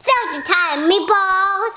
Seltzer Time, meatballs!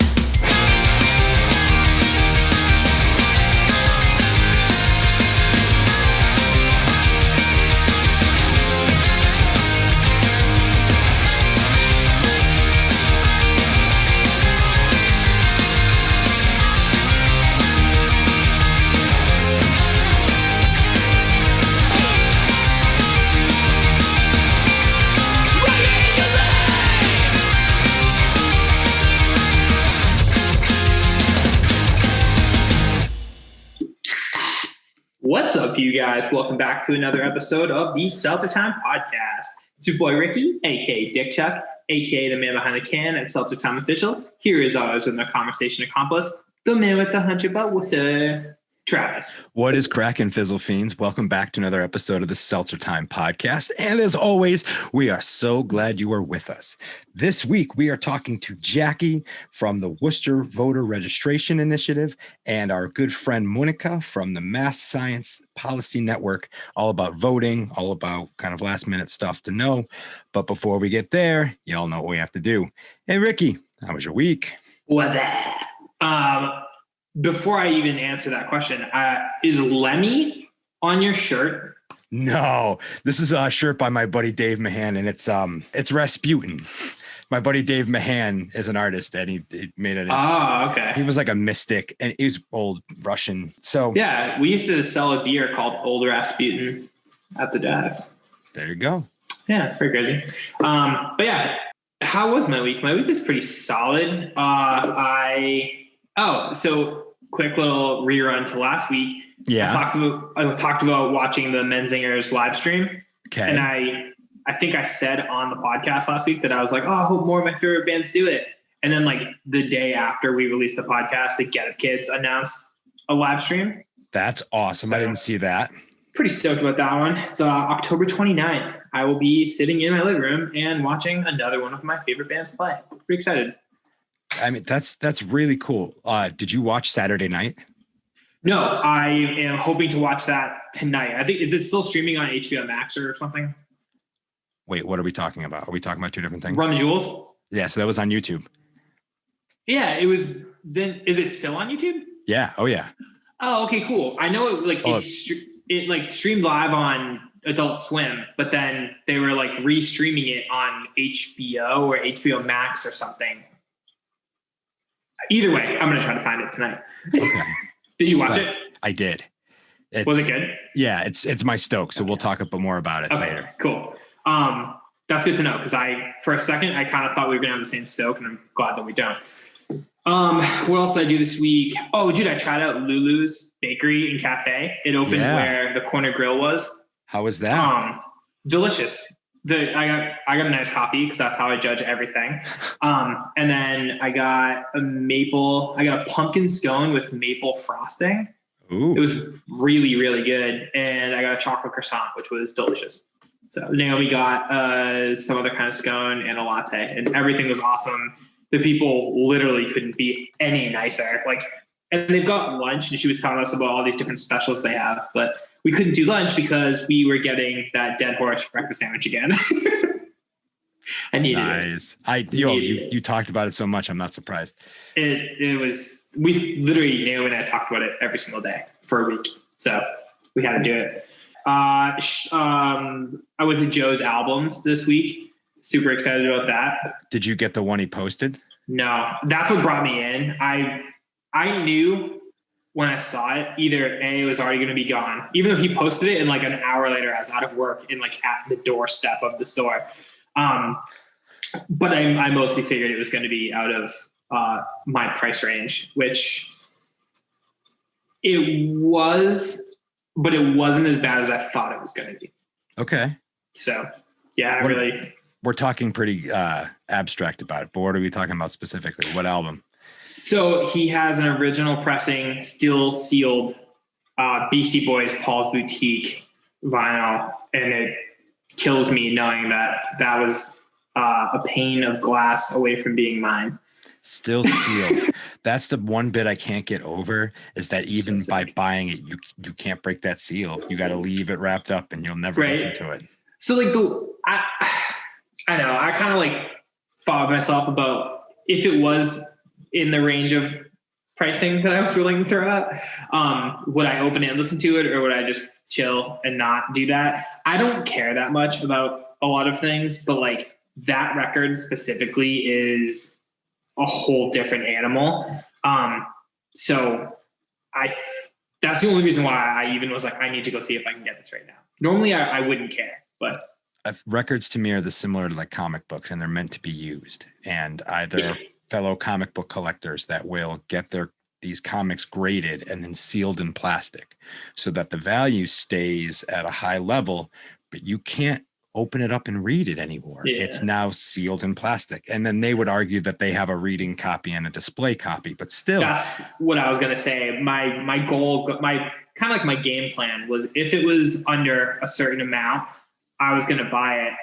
What's up, you guys? Welcome back to another episode of the Seltzer Time podcast. It's your boy Ricky, aka Dick Chuck, aka the man behind the can at Seltzer Time Official. Here is always with my conversation accomplice, the man with the hunch about Worcester, Travis. What is cracking, Fizzle Fiends? Welcome back to another episode of the Seltzer Time podcast. And as always, we are so glad you are with us. This week, we are talking to Jackie from the Worcester Voter Registration Initiative and our good friend Monika from the Mass Science Policy Network, all about voting, all about kind of last minute stuff to know. But before we get there, y'all know what we have to do. Hey, Ricky, how was your week? What that? Before I even answer that question, is Lemmy on your shirt? No, this is a shirt by my buddy Dave Mahan, and it's Rasputin. My buddy Dave Mahan is an artist, and he made it. Oh, okay. He was like a mystic, and he's old Russian. So yeah, we used to sell a beer called Old Rasputin at the dive. There you go. Yeah, pretty crazy. But yeah, how was my week? My week was pretty solid. So quick little rerun to last week. Yeah. I talked about watching the Menzingers live stream. Okay. And I think I said on the podcast last week that I was like, oh, I hope more of my favorite bands do it. And then like the day after we released the podcast, the Get Up Kids announced a live stream. That's awesome. So, I didn't see that. Pretty stoked about that one. It's October 29th. I will be sitting in my living room and watching another one of my favorite bands play. Pretty excited. I mean, that's really cool. Did you watch Saturday night? No, I am hoping to watch that tonight. I think, is it still streaming on HBO Max or something? Wait, what are we talking about? Are we talking about two different things? Run the Jewels? Yeah, so that was on YouTube. Yeah, it was then. Is it still on YouTube? Yeah. Oh, yeah. Oh, okay, cool. I know it streamed live on Adult Swim, but then they were like re-streaming it on HBO or HBO Max or something. Either way, I'm going to try to find it tonight. Okay. Did you watch it? I did. Was it good? Yeah, it's my stoke. So we'll talk more about it later. Cool. That's good to know because for a second, I kind of thought we were going to have the same stoke, and I'm glad that we don't. What else did I do this week? Oh, dude, I tried out Lulu's Bakery and Cafe. It opened where the corner grill was. How was that? Delicious. I got a nice coffee because that's how I judge everything. And then I got a pumpkin scone with maple frosting. Ooh. It was really, really good. And I got a chocolate croissant, which was delicious. So Naomi got some other kind of scone and a latte, and everything was awesome. The people literally couldn't be any nicer. And they've got lunch, and she was telling us about all these different specials they have, but we couldn't do lunch because we were getting that dead horse breakfast sandwich again. I needed it. You talked about it so much. I'm not surprised. We literally, Naomi and I talked about it every single day for a week. So we had to do it. I went to Joe's albums this week. Super excited about that. Did you get the one he posted? No, that's what brought me in. I knew when I saw it, either A, it was already going to be gone, even though he posted it, and like an hour later, I was out of work and like at the doorstep of the store. But I mostly figured it was going to be out of my price range, which it was, but it wasn't as bad as I thought it was going to be. Okay. So yeah, we're talking pretty abstract about it, but what are we talking about specifically? What album? So he has an original pressing, still sealed BC Boys Paul's Boutique vinyl, and it kills me knowing that was a pane of glass away from being mine. Still sealed. That's the one bit I can't get over, is that even by buying it, you can't break that seal. You got to leave it wrapped up, and you'll never listen to it. So like I know, I kind of like thought myself about if it was in the range of pricing that I was willing to throw out, would I open it and listen to it, or would I just chill and not do that? I don't care that much about a lot of things, but like that record specifically is a whole different animal. So that's the only reason why I even was like, I need to go see if I can get this right now. Normally I wouldn't care, but records to me are similar to like comic books, and they're meant to be used. And there are fellow comic book collectors that will get these comics graded and then sealed in plastic so that the value stays at a high level, but you can't open it up and read it anymore. Yeah. It's now sealed in plastic. And then they would argue that they have a reading copy and a display copy, but still. That's what I was going to say. My goal, my kind of like my game plan was if it was under a certain amount, I was going to buy it.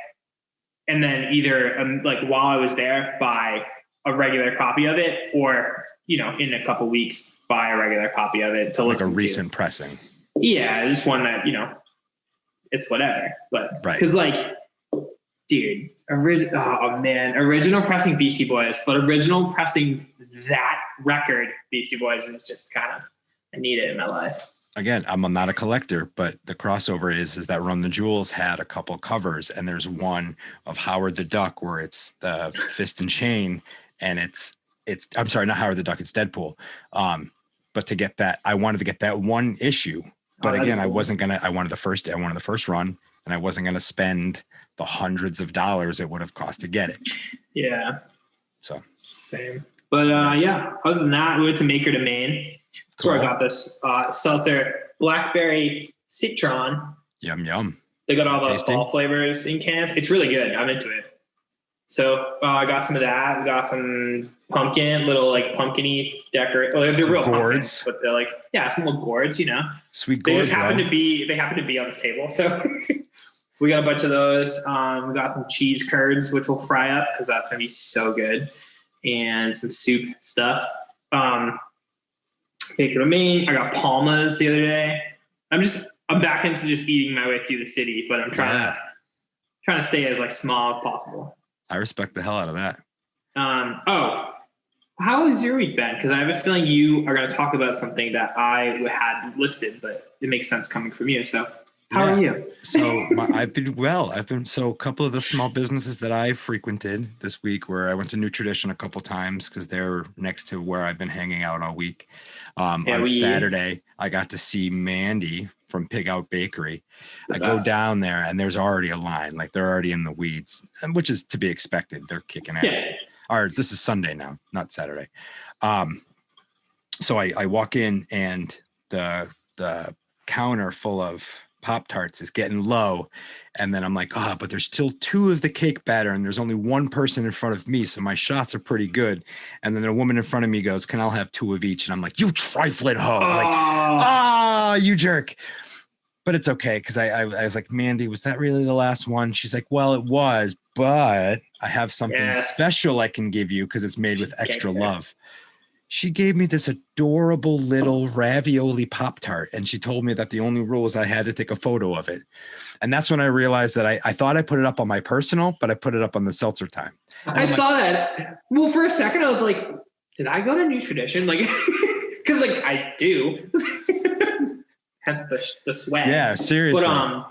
And then either like while I was there, buy a regular copy of it, or, you know, in a couple weeks, buy a regular copy of it to like listen to. Like a recent pressing. Yeah. Just one that, you know, it's whatever, but right. Cause like, dude, original pressing Beastie Boys, but original pressing that record Beastie Boys is just kind of, I need it in my life. Again, I'm not a collector, but the crossover is that Run the Jewels had a couple covers, and there's one of Howard the Duck where it's the fist and chain, and it's I'm sorry, not Howard the Duck, it's Deadpool. But to get that, I wanted to get that one issue. But again, I wanted the first run, and I wasn't going to spend the hundreds of dollars it would have cost to get it. Yeah. So same. But yeah, other than that, we went to Maker to Maine. That's where I got this seltzer blackberry citron. Yum, yum. They got all the fall flavors in cans. It's really good. I'm into it. So I got some of that. We got some pumpkin, little like pumpkin-y decorate. Well, they're real gourds, pumpkins, but they're like, yeah, some little gourds, you know. Sweet gourds. They just happen to be on this table. So we got a bunch of those. We got some cheese curds, which we'll fry up because that's gonna be so good, and some soup stuff. Maker to Maine. I got Palmas the other day. I'm back into just eating my way through the city, but I'm trying to stay as like small as possible. I respect the hell out of that. How has your week been? Because I have a feeling you are going to talk about something that I had listed, but it makes sense coming from you. So how are you? So I've been well. A couple of the small businesses that I frequented this week, where I went to New Tradition a couple times because they're next to where I've been hanging out all week. On Saturday, I got to see Mandy from Pig Out Bakery. I go down there and there's already a line, like they're already in the weeds, which is to be expected. They're kicking ass. Yeah. Or this is Sunday now, not Saturday. So I walk in and the counter full of Pop-Tarts is getting low. And then I'm like, but there's still 2 of the cake batter and there's only 1 person in front of me. So my shots are pretty good. And then a woman in front of me goes, can I have 2 of each? And I'm like, you trifling hoe. Like, you jerk. But it's okay. Cause I was like, Mandy, was that really the last one? She's like, well, it was, but I have something special I can give you. Cause it's made with extra love. She gave me this adorable little ravioli Pop-Tart, and she told me that the only rule is I had to take a photo of it. And that's when I realized that I thought I put it up on my personal, but I put it up on the Seltzer Time. I saw that. Well, for a second, I was like, did I go to New Tradition? Like, because like I do. Hence the sweat. Yeah, seriously. But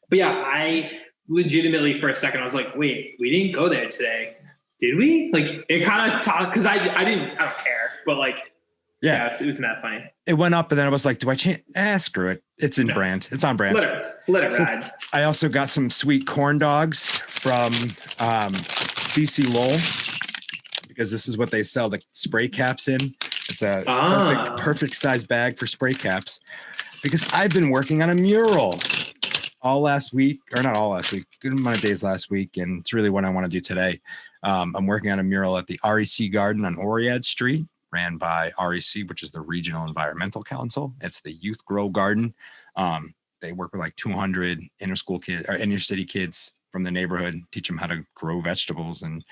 yeah, I legitimately for a second, I was like, wait, we didn't go there today. Did we? Like it kind of talked because I don't care, but like, yeah, it was mad funny. It went up and then I was like, do I change? Screw it. It's in brand. It's on brand. Let it ride. I also got some sweet corn dogs from CC Lowell because this is what they sell the spray caps in. It's a perfect size bag for spray caps because I've been working on a mural all last week, or not all last week, good amount of days last week. And it's really what I want to do today. I'm working on a mural at the REC Garden on Oriad Street, ran by REC, which is the Regional Environmental Council. It's the Youth Grow Garden. They work with like 200 inner city kids from the neighborhood, teach them how to grow vegetables and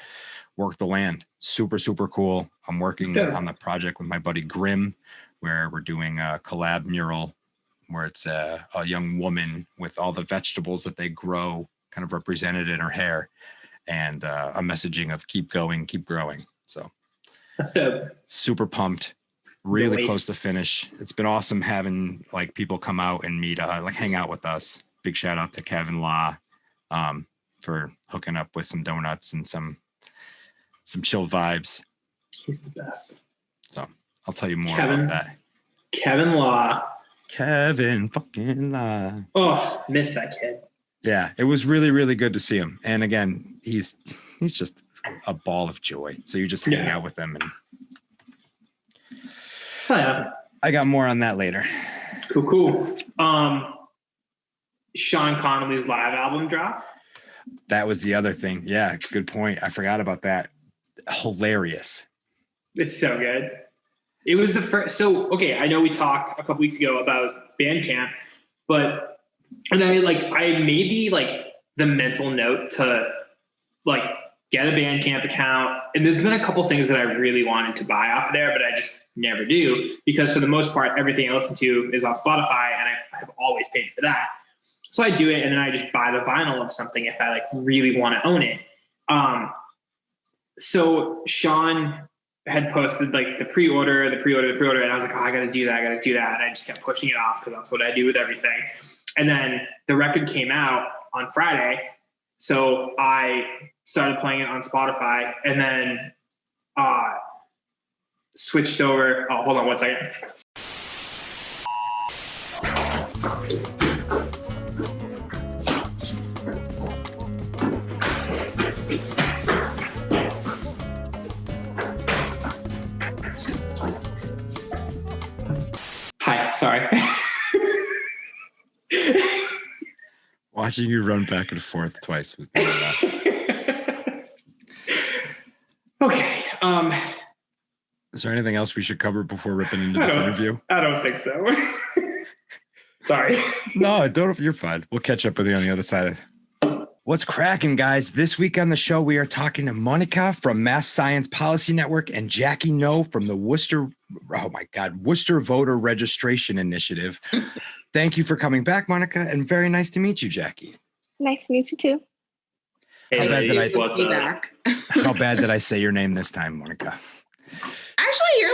work the land. Super, super cool. I'm working on the project with my buddy Grim, where we're doing a collab mural where it's a young woman with all the vegetables that they grow kind of represented in her hair. and a messaging of keep going, keep growing. So That's dope. super pumped. Really Nice. close to finish. It's been awesome having like people come out and meet, like hang out with us. Big shout out to Kevin Law for hooking up with some donuts and some chill vibes. He's the best. So I'll tell you more about that. Kevin Law. Kevin fucking Law. Oh, miss that kid. Yeah, it was really, really good to see him. And again, he's just a ball of joy. So you just hang out with him. And I got more on that later. Cool. Sean Connolly's live album dropped. That was the other thing. Yeah, good point. I forgot about that. Hilarious. It's so good. It was the first. So, okay, I know we talked a couple weeks ago about Bandcamp, but and I made the mental note to get a Bandcamp account. And there's been a couple things that I really wanted to buy off of there, but I just never do because for the most part, everything I listen to is on Spotify, and I have always paid for that. So I do it, and then I just buy the vinyl of something if I really want to own it. So Sean had posted the pre-order, and I was like, oh, I got to do that. And I just kept pushing it off because that's what I do with everything. And then the record came out on Friday. So I started playing it on Spotify and then switched over. Oh, hold on 1 second. Hi, sorry. Watching you run back and forth twice was Okay. Is there anything else we should cover before ripping into this interview? I don't think so. Sorry. No, don't. You're fine. We'll catch up with you on the other side. What's cracking, guys? This week on the show, we are talking to Monika from Mass Science Policy Network and Jackie No from the Worcester Voter Registration Initiative. Thank you for coming back, Monika, and very nice to meet you, Jackie. Nice to meet you too. How bad did I say your name this time, Monika? Actually, you're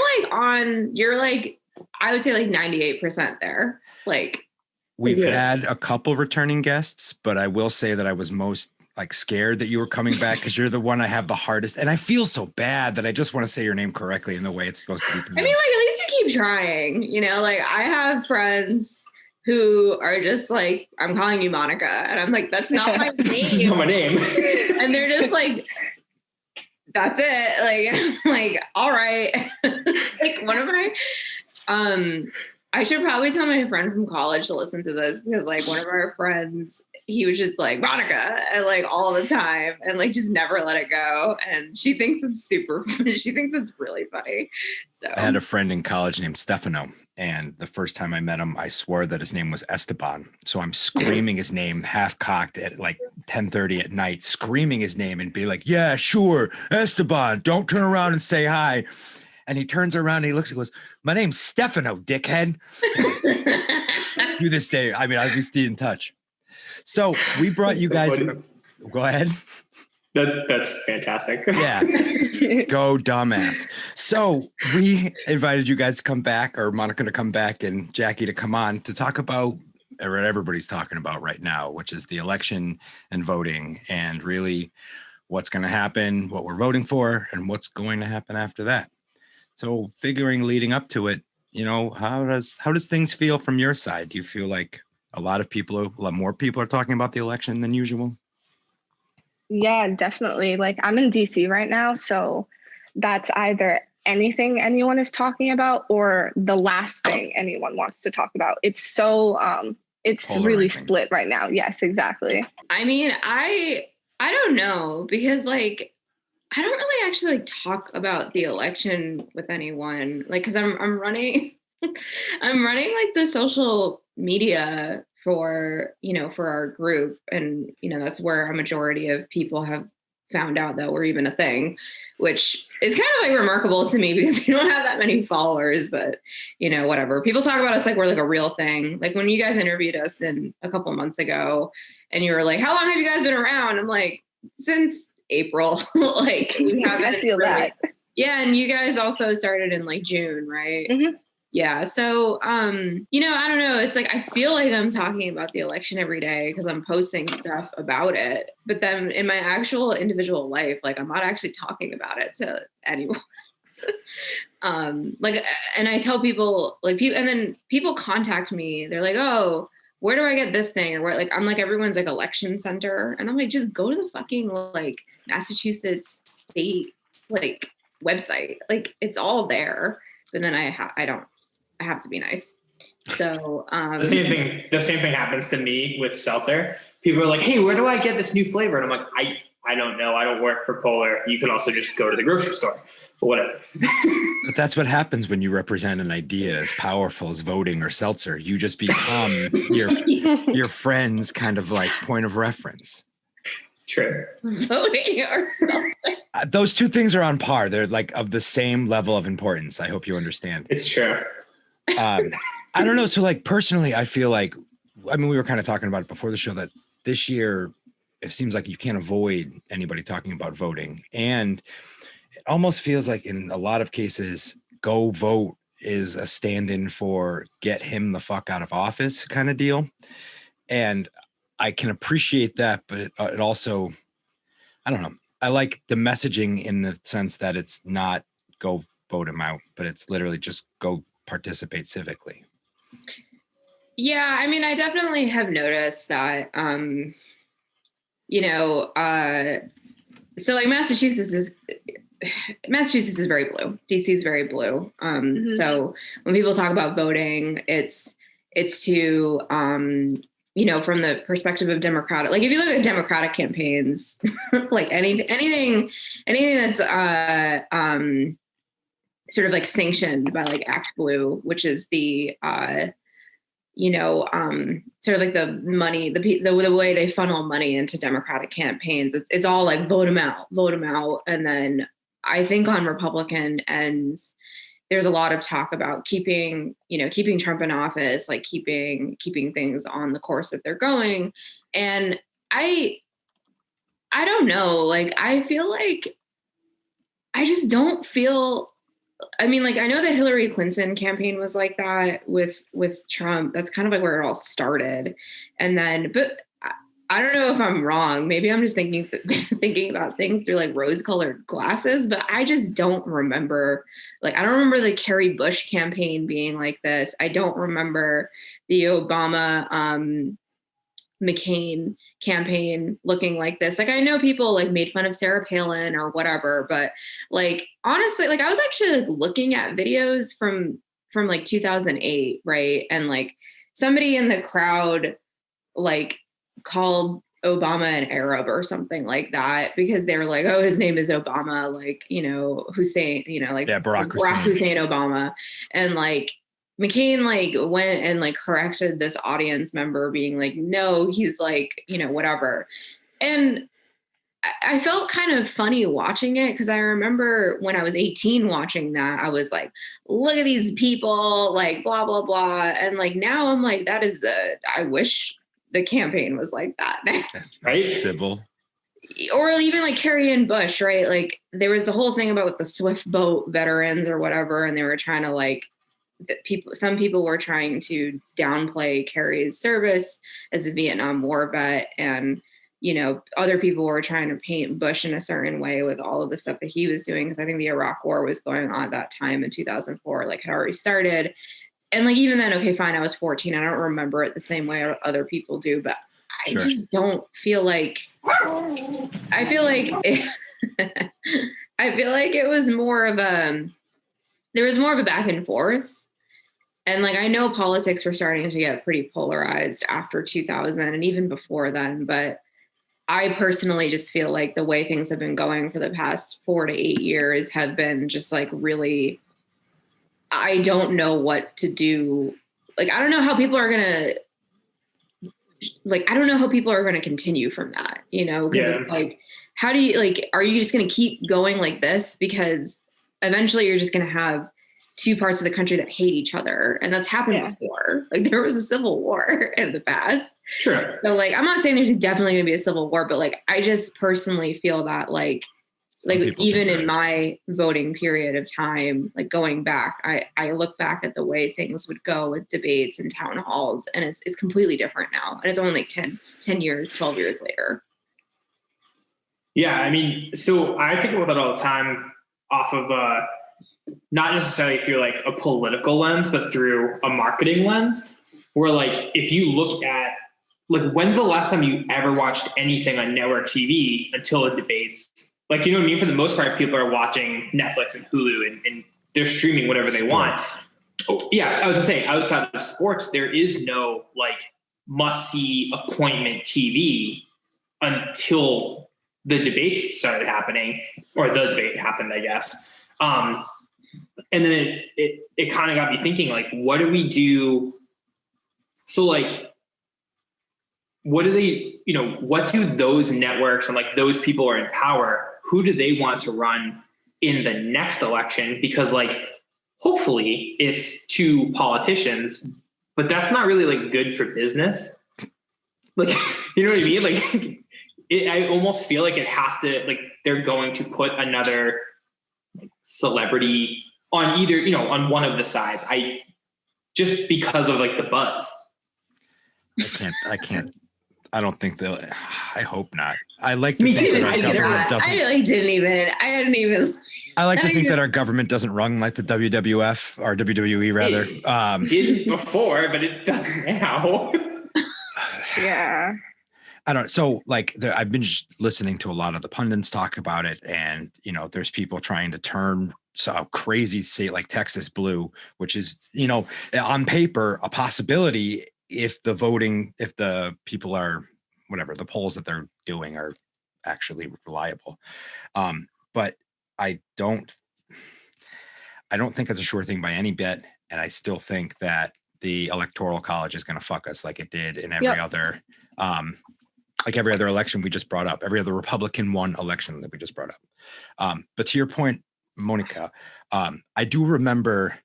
I would say 98% there. We've had a couple returning guests, but I will say that I was most scared that you were coming back because you're the one I have the hardest. And I feel so bad that I just want to say your name correctly in the way it's supposed to be pronounced. I mean, at least you keep trying, I have friends who are just I'm calling you Monika. And I'm that's not my name. That's not my name. And they're just that's it. All right. One of my, I should probably tell my friend from college to listen to this because one of our friends, he was just Monika and all the time and just never let it go. And she thinks it's she thinks it's really funny. So I had a friend in college named Stefano, and the first time I met him, I swore that his name was Esteban. So I'm screaming his name half cocked at 10:30 at night, screaming his name and be yeah, sure, Esteban, don't turn around and say hi. And he turns around and he looks and goes, my name's Stefano, dickhead. To this day, I mean, we stay in touch. So we brought you guys. Go ahead. That's fantastic. Yeah. Go dumbass. So we invited you guys to come back, or Monika to come back and Jackie to come on to talk about what everybody's talking about right now, which is the election and voting and really what's going to happen, what we're voting for, and what's going to happen after that. So figuring leading up to it, how does things feel from your side? Do you feel like a lot more people are talking about the election than usual? Yeah, definitely. I'm in DC right now, so that's either anything anyone is talking about or the last thing anyone wants to talk about. It's so it's Polarizing. Really split right now. Yes, exactly. I mean, I don't know because I don't really actually talk about the election with anyone, because I'm running, the social media for our group. And, that's where a majority of people have found out that we're even a thing, which is kind of remarkable to me because we don't have that many followers, but whatever. People talk about us we're a real thing. When you guys interviewed us a couple months ago and you were how long have you guys been around? I'm since April. Like we haven't I feel really, that. yeah. And you guys also started in like June, right? Mhm. Yeah. So, you know, I don't know. It's like, I feel like I'm talking about the election every day because I'm posting stuff about it. But then in my actual individual life, like I'm not actually talking about it to anyone. Like, and I tell people like people, and then people contact me. They're like, oh, where do I get this thing? Or where, like, I'm like, everyone's like election center. And I'm like, just go to the fucking like Massachusetts state, like website. Like it's all there. But then I have to be nice. So the same thing happens to me with seltzer. People are like, hey, where do I get this new flavor? And I'm like, I don't know. I don't work for Polar. You could also just go to the grocery store. But whatever. But that's what happens when you represent an idea as powerful as voting or seltzer. You just become your friend's kind of like point of reference. True. Voting or something. Those two things are on par. They're like of the same level of importance. I hope you understand. It's true. I don't know. So like personally, I feel like, I mean, we were kind of talking about it before the show that this year, it seems like you can't avoid anybody talking about voting. And it almost feels like in a lot of cases, go vote is a stand-in for get him the fuck out of office kind of deal. And I can appreciate that, but it also, I don't know. I like the messaging in the sense that it's not go vote him out, but it's literally just go participate civically. Yeah, I mean, I definitely have noticed that, you know, so like Massachusetts is very blue. DC is very blue. So when people talk about voting, it's to, you know, from the perspective of Democratic, like if you look at Democratic campaigns, like anything that's sort of like sanctioned by like Act Blue, which is the, you know, sort of like the money, the way they funnel money into Democratic campaigns. It's all like vote them out. And then I think on Republican ends, there's a lot of talk about keeping Trump in office, like keeping things on the course that they're going. And I don't know, like, I feel like I just don't feel, I mean, like, I know the Hillary Clinton campaign was like that with Trump. That's kind of like where it all started. And then, but I don't know if I'm wrong. Maybe I'm just thinking about things through like rose-colored glasses, but I just don't remember. Like, I don't remember the Kerry Bush campaign being like this. I don't remember the Obama McCain campaign looking like this. Like, I know people like made fun of Sarah Palin or whatever, but like, honestly, like I was actually like looking at videos from like 2008, right? And like somebody in the crowd like called Obama an Arab or something like that because they were like, oh, his name is Obama, like, you know, Hussein, you know, like Barack Hussein Obama. And like McCain like went and like corrected this audience member being like, no, he's like, you know, whatever. And I felt kind of funny watching it because I remember when I was 18 watching that, I was like, look at these people, like blah, blah, blah. And like now I'm like, I wish the campaign was like that. Right? Civil. Or even like Kerry and Bush, right? Like there was the whole thing about the Swift boat veterans or whatever. And they were trying to like, some people were trying to downplay Kerry's service as a Vietnam War vet. And, you know, other people were trying to paint Bush in a certain way with all of the stuff that he was doing. Because I think the Iraq War was going on at that time in 2004, like had already started. And like, even then, okay, fine, I was 14. I don't remember it the same way other people do, but I just don't feel like, I feel like it was more of there was more of a back and forth. And like, I know politics were starting to get pretty polarized after 2000 and even before then, but I personally just feel like the way things have been going for the past 4 to 8 years have been just like really, I don't know what to do. Like, I don't know how people are going to continue from that, you know? Because it's like, how do you, like, are you just going to keep going like this? Because eventually you're just going to have two parts of the country that hate each other. And that's happened before. war. Like there was a civil war in the past. Sure. So like, I'm not saying there's definitely going to be a civil war, but like, I just personally feel that like even in my voting period of time, like going back, I look back at the way things would go with debates and town halls, and it's completely different now. And it's only like 10 years, 12 years later. Yeah. I mean, so I think about that all the time off of, not necessarily through like a political lens, but through a marketing lens, where like, if you look at like, when's the last time you ever watched anything on network TV until the debates? Like, you know what I mean? For the most part, people are watching Netflix and Hulu and they're streaming whatever they want. Oh, yeah. I was gonna say, outside of sports, there is no like must-see appointment TV until the debates started happening, or the debate happened, I guess. And then it kind of got me thinking, like, what do we do? So like, what do they, you know, what do those networks and like those people are in power, who do they want to run in the next election? Because like, hopefully it's two politicians, but that's not really like good for business. Like, you know what I mean? Like I almost feel like it has to, like, they're going to put another celebrity on either, you know, on one of the sides. Just because of like the buzz. I don't think they'll. I hope not. I like to Me think too. that our government doesn't. I didn't even. I like to think that our government doesn't run like the WWF or WWE rather. It didn't before, but it does now. Yeah. I don't. So like, I've been just listening to a lot of the pundits talk about it, and you know, there's people trying to turn a crazy state like Texas blue, which is, you know, on paper a possibility if the people are, whatever, the polls that they're doing are actually reliable. But I don't think it's a sure thing by any bit. And I still think that the Electoral College is going to fuck us like it did in every other, like every other election we just brought up, every other Republican won election that we just brought up. But to your point, Monika, I do remember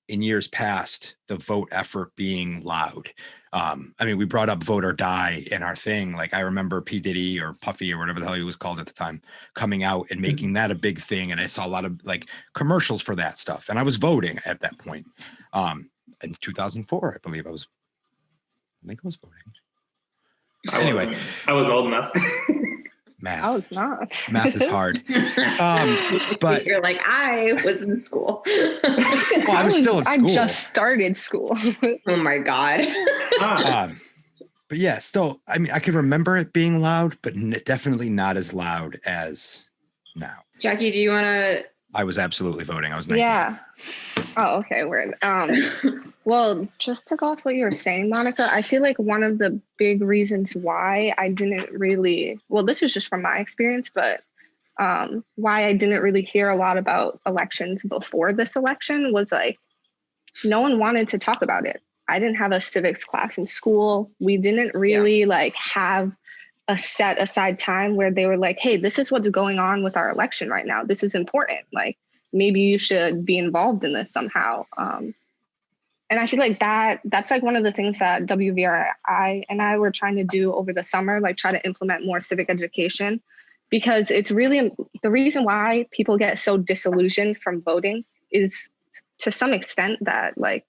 in years past the vote effort being loud. I mean, we brought up vote or die in our thing. Like I remember P. Diddy or Puffy or whatever the hell he was called at the time coming out and making that a big thing. And I saw a lot of like commercials for that stuff. And I was voting at that point. In 2004, I believe I think I was voting. Anyway, I was old enough. Math. I was not. Math is hard. But you're like, I was in school. Well, I was still in school. I just started school. Oh my God. But yeah, still, I mean, I can remember it being loud, but definitely not as loud as now. Jackie, do you want to? I was absolutely voting. I was 19. Yeah. Oh, okay. Weird. Well, just to go off what you were saying, Monika, I feel like one of the big reasons why I didn't really, well, this is just from my experience, but why I didn't really hear a lot about elections before this election was like, no one wanted to talk about it. I didn't have a civics class in school. We didn't really like have a set aside time where they were like, hey, this is what's going on with our election right now. This is important. Like, maybe you should be involved in this somehow. And I feel like that's like one of the things that WVRI and I were trying to do over the summer, like try to implement more civic education, because it's really the reason why people get so disillusioned from voting is to some extent that like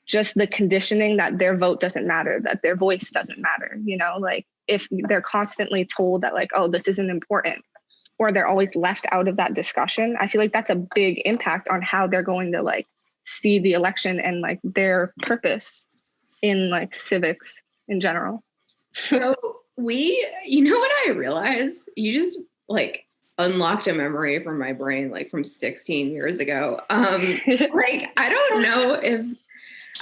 just the conditioning that their vote doesn't matter, that their voice doesn't matter, you know, like if they're constantly told that like, oh, this isn't important, or they're always left out of that discussion, I feel like that's a big impact on how they're going to like see the election and like their purpose in like civics in general. So you know what I realized? You just like unlocked a memory from my brain, like from 16 years ago. Like, I don't know if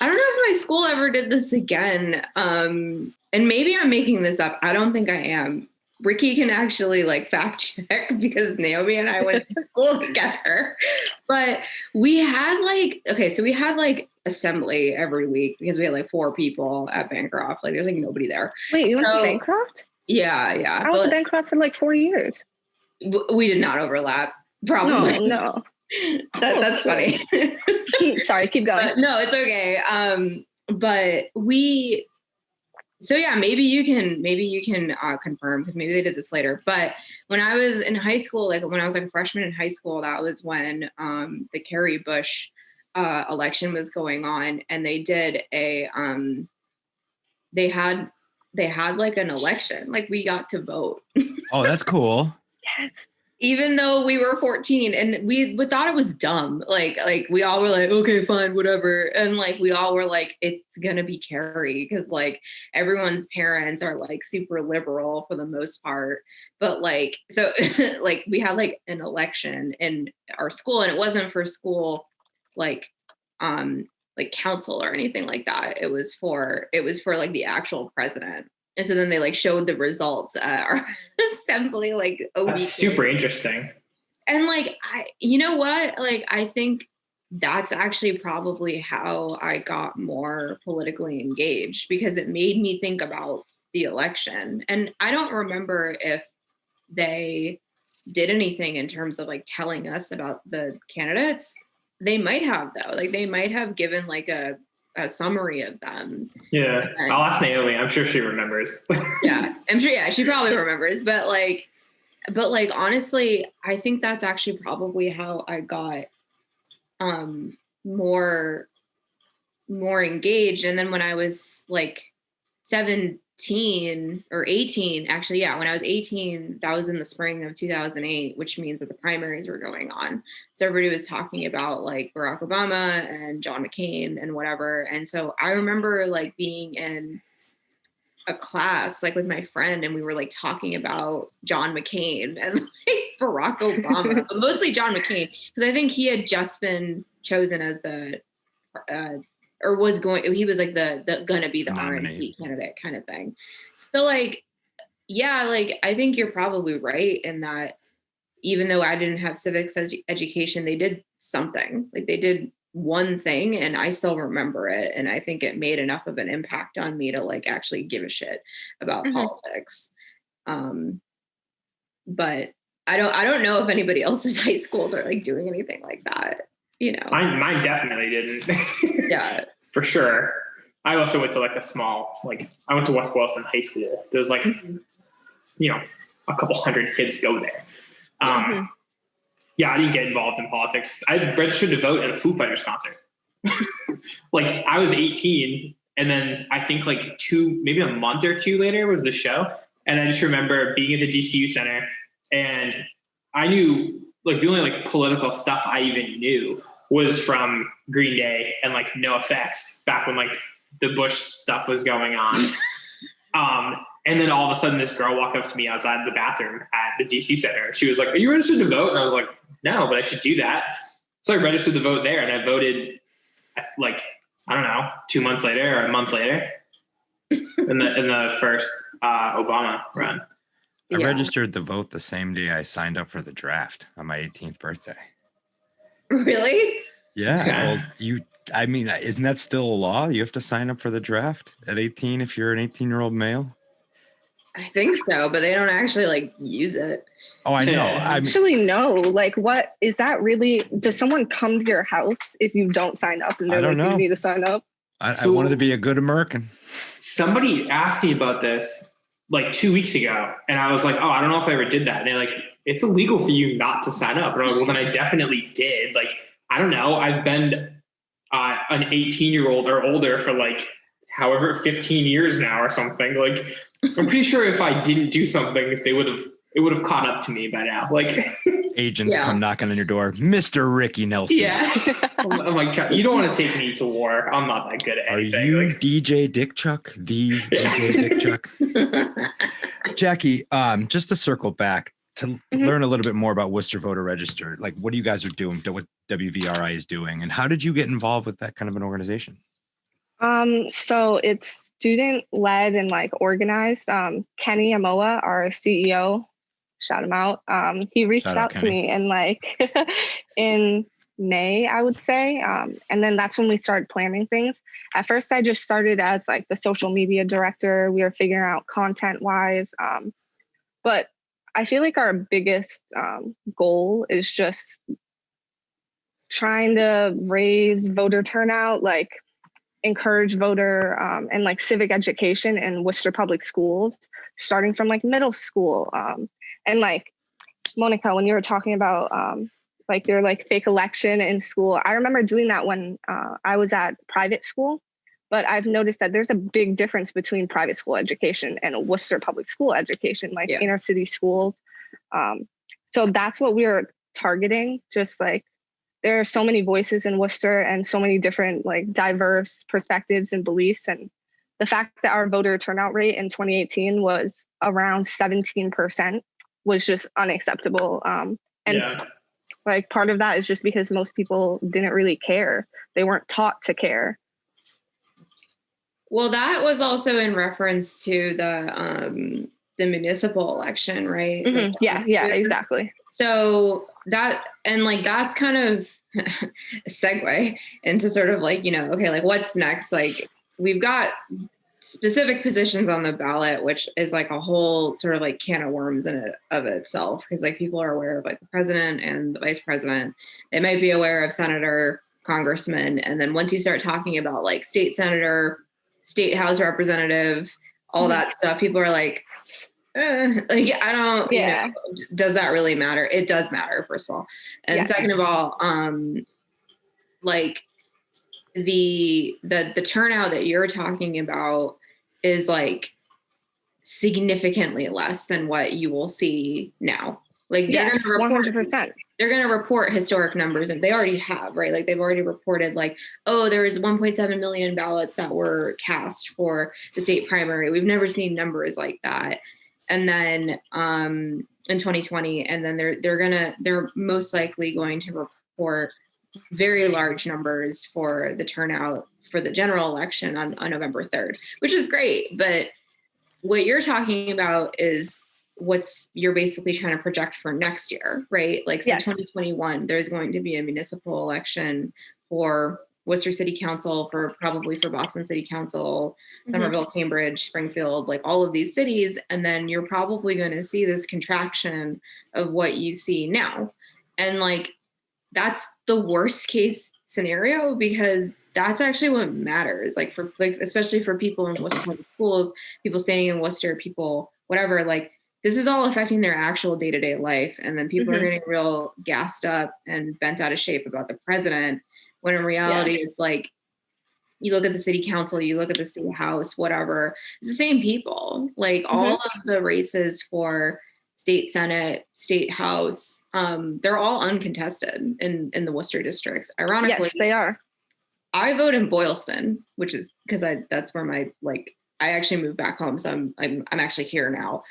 my school ever did this again. And maybe I'm making this up. I don't think I am. Ricky can actually like fact check because Naomi and I went to school together. But we had like assembly every week because we had like 4 people at Bancroft. Like there's like nobody there. Wait, you went to Bancroft? Yeah. I was at Bancroft for like 4 years. We did not overlap. Probably. No. That's funny. Sorry, keep going. But no, it's okay. but so yeah, maybe you can confirm, because maybe they did this later. But when I was in high school, like when I was like a freshman in high school, that was when the Kerry Bush election was going on, and they did they had like an election, like we got to vote. Oh, that's cool. Yes. Even though we were 14, and we thought it was dumb. Like we all were like, okay, fine, whatever. And like, we all were like, it's going to be Kerry, because like everyone's parents are like super liberal for the most part. But like, so like we had like an election in our school, and it wasn't for school, like council or anything like that. It was for like the actual president. And so then they like showed the results at our assembly, like That's super interesting. And like, you know what? Like, I think that's actually probably how I got more politically engaged, because it made me think about the election. And I don't remember if they did anything in terms of like telling us about the candidates. They might have, though. Like, they might have given like a summary of them. Yeah. I'll ask Naomi. I'm sure she remembers. Yeah, I'm sure. Yeah, she probably remembers. But like, honestly, I think that's actually probably how I got more engaged. And then when I was like 17 or 18, actually, yeah, when I was 18, that was in the spring of 2008, which means that the primaries were going on. So everybody was talking about like Barack Obama and John McCain and whatever. And so I remember like being in a class like with my friend, and we were like talking about John McCain and like Barack Obama, but mostly John McCain, because I think he had just been chosen as the or was going, he was like the gonna be the RNC candidate kind of thing. So like, yeah, like I think you're probably right in that even though I didn't have civics education, they did something. Like they did one thing, and I still remember it. And I think it made enough of an impact on me to like actually give a shit about politics. But I don't know if anybody else's high schools are like doing anything like that. You know, mine definitely didn't. Yeah, for sure. I also went to like a small, like I went to West Boylston High School. There's like, you know, a couple hundred kids go there. Yeah, I didn't get involved in politics. I registered to vote at a Foo Fighters concert. Like I was 18, and then I think like maybe a month or two later was the show. And I just remember being at the DCU Center, and I knew like the only like political stuff I even knew was from Green Day and like NoFX back when like the Bush stuff was going on. And then all of a sudden this girl walked up to me outside the bathroom at the DC Center. She was like, "Are you registered to vote?" And I was like, "No, but I should do that." So I registered to vote there, and I voted like, I don't know, 2 months later or a month later in the first Obama run. I registered to vote the same day I signed up for the draft on my 18th birthday. Really? Yeah. Okay. Well, isn't that still a law? You have to sign up for the draft at 18 if you're an 18-year-old male? I think so, but they don't actually like use it. Oh, I know. Actually, no. Like, what is that really? Does someone come to your house if you don't sign up and they're like, you need to sign up? I wanted to be a good American. Somebody asked me about this like 2 weeks ago, and I was like, "Oh, I don't know if I ever did that." And they're like, "It's illegal for you not to sign up." And I'm like, "Well, then I definitely did." Like, I don't know. I've been an 18-year-old or older for like however 15 years now or something. Like, I'm pretty sure if I didn't do something, it would have caught up to me by now. Like agents come knocking on your door, Mr. Ricky Nelson. Yeah. I'm like, "Chuck, you don't want to take me to war. I'm not that good at anything." Are you like, DJ Dick Chuck? The DJ Dick Chuck? Jackie, just to circle back to learn a little bit more about Worcester Voter Register, like what you guys are doing, what WVRI is doing, and how did you get involved with that kind of an organization? So it's student led and like organized. Kenny Amoa, our CEO, shout him out. He reached out to me in like in May, I would say. And then that's when we started planning things. At first, I just started as like the social media director. We were figuring out content wise. But I feel like our biggest goal is just trying to raise voter turnout. Like, encourage voter and like civic education in Worcester public schools, starting from like middle school. And like Monika, when you were talking about like your like fake election in school, I remember doing that when I was at private school. But I've noticed that there's a big difference between private school education and Worcester public school education, like inner city schools. So that's what we're targeting. Just like there are so many voices in Worcester and so many different like diverse perspectives and beliefs. And the fact that our voter turnout rate in 2018 was around 17% was just unacceptable. Like part of that is just because most people didn't really care. They weren't taught to care. Well, that was also in reference to the municipal election, right? Mm-hmm. Like yeah, exactly. So that's kind of a segue into sort of like, okay, like what's next? Like we've got specific positions on the ballot, which is like a whole sort of like can of worms in it of itself. Because like people are aware of like the president and the vice president. They might be aware of senator, congressman. And then once you start talking about like state senator, state house representative, all that stuff, people are like I don't, does that really matter? It does matter, first of all. And second of all, like the turnout that you're talking about is like significantly less than what you will see now. Like they're going to report 100%. They're going to report historic numbers, and they already have, right? Like they've already reported like, oh, there was 1.7 million ballots that were cast for the state primary. We've never seen numbers like that. And then in 2020, and then they're most likely going to report very large numbers for the turnout for the general election on November 3rd, which is great. But what you're talking about is you're basically trying to project for next year, right? Like, so 2021, there's going to be a municipal election for Worcester City Council, probably for Boston City Council, Somerville, Cambridge, Springfield, like all of these cities. And then you're probably going to see this contraction of what you see now. And like, that's the worst case scenario, because that's actually what matters. Like especially for people in Worcester public schools, people staying in Worcester, people, whatever, like, this is all affecting their actual day-to-day life. And then people are getting real gassed up and bent out of shape about the president, when in reality, it's like, you look at the city council, you look at the state house, whatever, it's the same people. Like all of the races for state senate, state house, they're all uncontested in the Worcester districts. Ironically, yes, they are. I vote in Boylston, which is because that's where I actually moved back home. So I'm actually here now.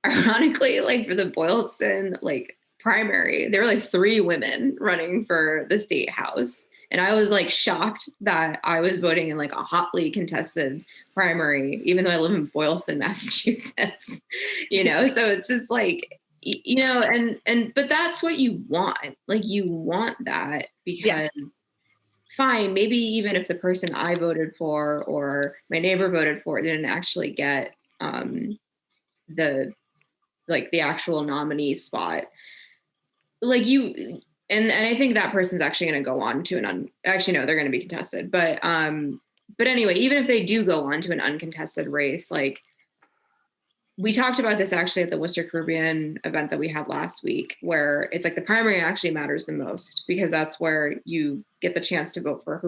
Ironically, like for the Boylston like primary, there were like 3 women running for the state house. And I was like shocked that I was voting in like a hotly contested primary, even though I live in Boylston, Massachusetts, so it's just like, but that's what you want. Like you want that because fine, maybe even if the person I voted for or my neighbor voted for didn't actually get the actual nominee spot, like you, and I think that person's actually going to go on to actually no, they're going to be contested, but anyway, even if they do go on to an uncontested race, like we talked about this actually at the Worcester Caribbean event that we had last week, where it's like the primary actually matters the most, because that's where you get the chance to vote for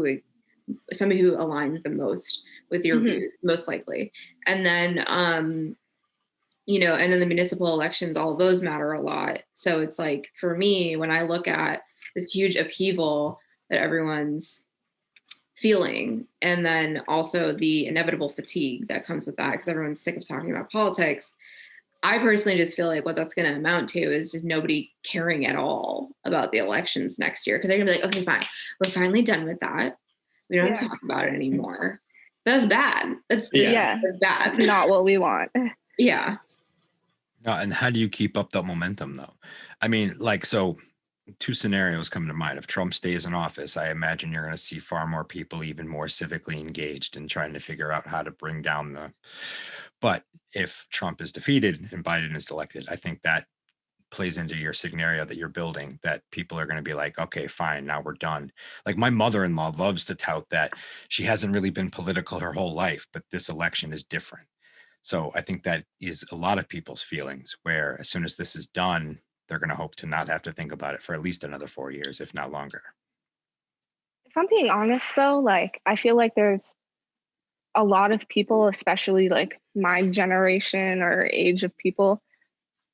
somebody who aligns the most with your views, most likely. And then, and then the municipal elections, all of those matter a lot. So it's like, for me, when I look at this huge upheaval that everyone's feeling, and then also the inevitable fatigue that comes with that, because everyone's sick of talking about politics, I personally just feel like what that's going to amount to is just nobody caring at all about the elections next year. Because they're going to be like, okay, fine, we're finally done with that. We don't have to talk about it anymore. That's bad. That's bad. That's not what we want. Yeah. No, and how do you keep up that momentum, though? I mean, like, so 2 scenarios come to mind. If Trump stays in office, I imagine you're going to see far more people even more civically engaged in trying to figure out how to bring down but if Trump is defeated and Biden is elected, I think that plays into your scenario that you're building, that people are going to be like, okay, fine, now we're done. Like my mother-in-law loves to tout that she hasn't really been political her whole life, but this election is different. So I think that is a lot of people's feelings, where as soon as this is done, they're going to hope to not have to think about it for at least another 4 years, if not longer. If I'm being honest though, like I feel like there's a lot of people, especially like my generation or age of people,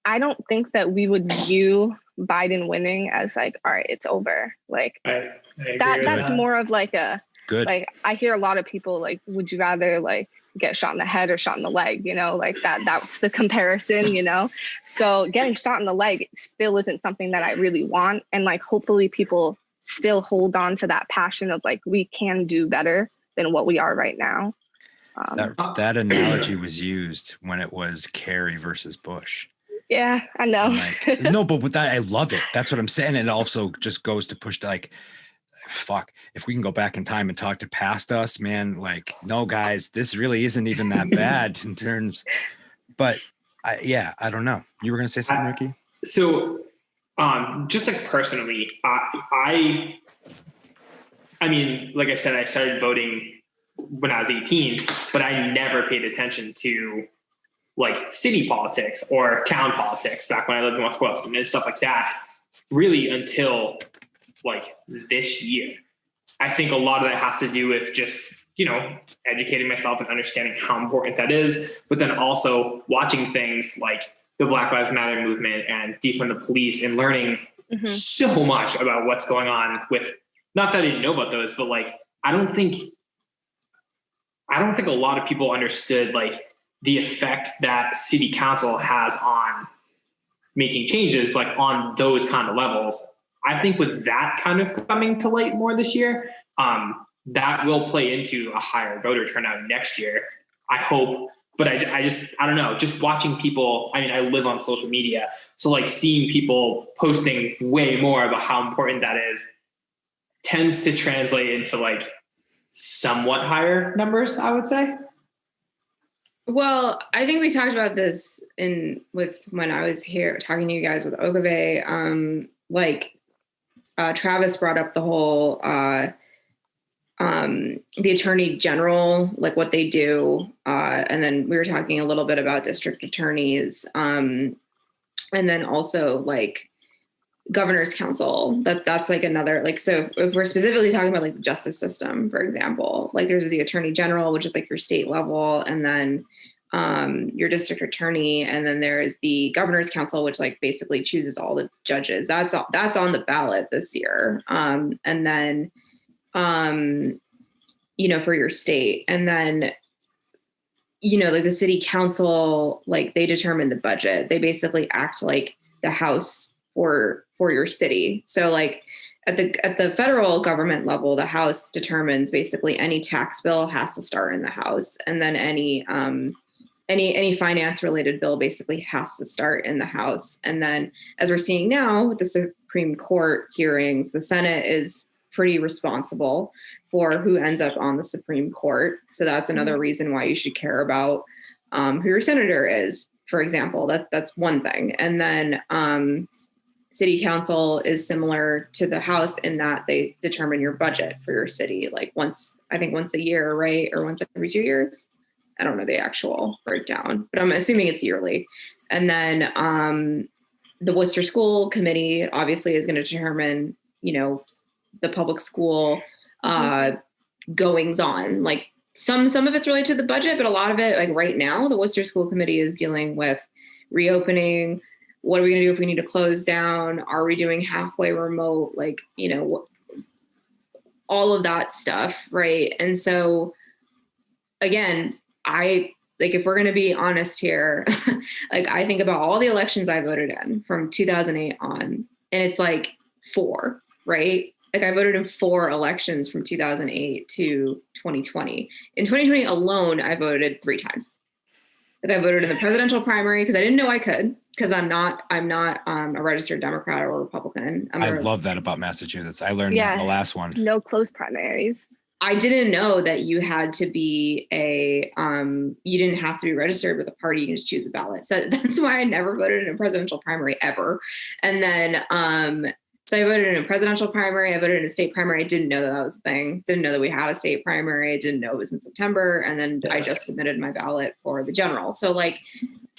I don't think that we would view Biden winning as like, all right, it's over. Like I agree with that's that. more of like a Good. like I hear a lot of people like, would you rather like get shot in the head or shot in the leg? You know, like that's the comparison, you know? So getting shot in the leg still isn't something that I really want. And like hopefully people still hold on to that passion of like, we can do better than what we are right now. That analogy was used when it was Kerry versus Bush. Yeah, I know. Like, no, but with that, I love it. That's what I'm saying. And it also just goes to push to like, fuck, if we can go back in time and talk to past us, man, like, no, guys, this really isn't even that bad in terms, but I don't know. You were going to say something, Ricky? So, just like personally, I mean, like I said, I started voting when I was 18, but I never paid attention to like city politics or town politics back when I lived in West Wilson and stuff like that, really until like this year. I think a lot of that has to do with just, educating myself and understanding how important that is, but then also watching things like the Black Lives Matter movement and defund the police and learning so much about what's going on with, not that I didn't know about those, but like, I don't think a lot of people understood like the effect that city council has on making changes, like on those kind of levels. I think with that kind of coming to light more this year, that will play into a higher voter turnout next year, I hope. But I don't know, just watching people, I mean, I live on social media. So like seeing people posting way more about how important that is tends to translate into like somewhat higher numbers, I would say. Well, I think we talked about this when I was here talking to you guys with Ogave. Travis brought up the whole the attorney general, like what they do, and then we were talking a little bit about district attorneys, and then also like governor's council. That's like another, like, so if we're specifically talking about like the justice system, for example, like there's the attorney general, which is like your state level, and then your district attorney, and then there's the governor's council, which like basically chooses all the judges. That's on the ballot this year. And then for your state, and then like the city council, like they determine the budget. They basically act like the House for your city. So like at the federal government level, the House determines basically any tax bill has to start in the House, and then any finance related bill basically has to start in the House. And then as we're seeing now with the Supreme Court hearings, the Senate is pretty responsible for who ends up on the Supreme Court. So that's another reason why you should care about who your senator is, for example. That's one thing. And then city council is similar to the House in that they determine your budget for your city, like once a year, right? Or once every 2 years. I don't know the actual breakdown, but I'm assuming it's yearly. And then the Worcester School Committee obviously is going to determine, the public school goings on. Like some of it's related to the budget, but a lot of it, like right now, the Worcester School Committee is dealing with reopening. What are we going to do if we need to close down? Are we doing halfway remote? Like, all of that stuff, right? And so, again, if we're going to be honest here, like I think about all the elections I voted in from 2008 on, and it's like 4, right? Like I voted in 4 elections from 2008 to 2020. In 2020 alone, I voted 3 times. Like I voted in the presidential primary because I didn't know I could, because I'm not a registered Democrat or Republican. I love that about Massachusetts. I learned that in the last one. No close primaries. I didn't know that you had to be you didn't have to be registered with a party. You can just choose a ballot. So that's why I never voted in a presidential primary ever. And then, so I voted in a presidential primary. I voted in a state primary. I didn't know that was a thing. Didn't know that we had a state primary. I didn't know it was in September. And then I just submitted my ballot for the general. So like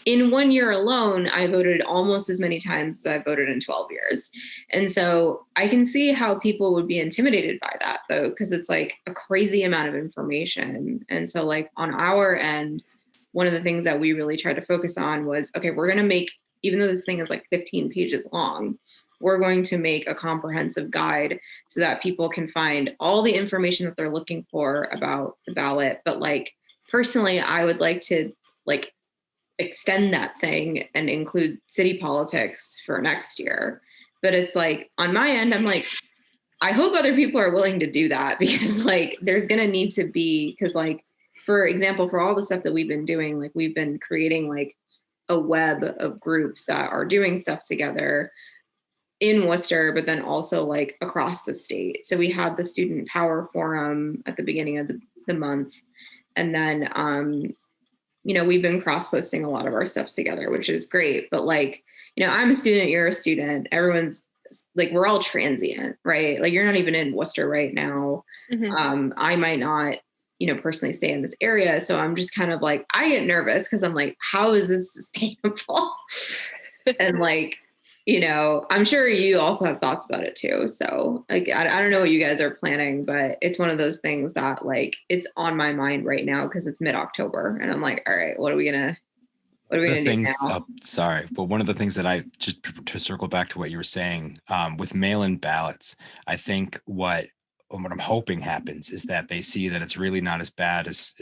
in 1 year alone, I voted almost as many times as I voted in 12 years. And so I can see how people would be intimidated by that though, because it's like a crazy amount of information. And so like on our end, one of the things that we really tried to focus on was, okay, we're going to make, even though this thing is like 15 pages long, we're going to make a comprehensive guide so that people can find all the information that they're looking for about the ballot. But like, personally, I would like to like extend that thing and include city politics for next year. But it's like, on my end, I'm like, I hope other people are willing to do that, because like, there's going to need to be, because like, for example, for all the stuff that we've been doing, like we've been creating like a web of groups that are doing stuff together in Worcester, but then also like across the state. So we had the Student Power Forum at the beginning of the month. And then, we've been cross-posting a lot of our stuff together, which is great. But like, I'm a student, you're a student, everyone's like, we're all transient, right? Like you're not even in Worcester right now. Mm-hmm. I might not, personally stay in this area. So I'm just kind of like, I get nervous because I'm like, how is this sustainable? And like, I'm sure you also have thoughts about it too. So like, I don't know what you guys are planning, but it's one of those things that like, it's on my mind right now because it's mid-October and I'm like, all right, what are we going to do now? Sorry, but one of the things that I just to circle back to what you were saying with mail-in ballots, I think what I'm hoping happens is that they see that it's really not as bad as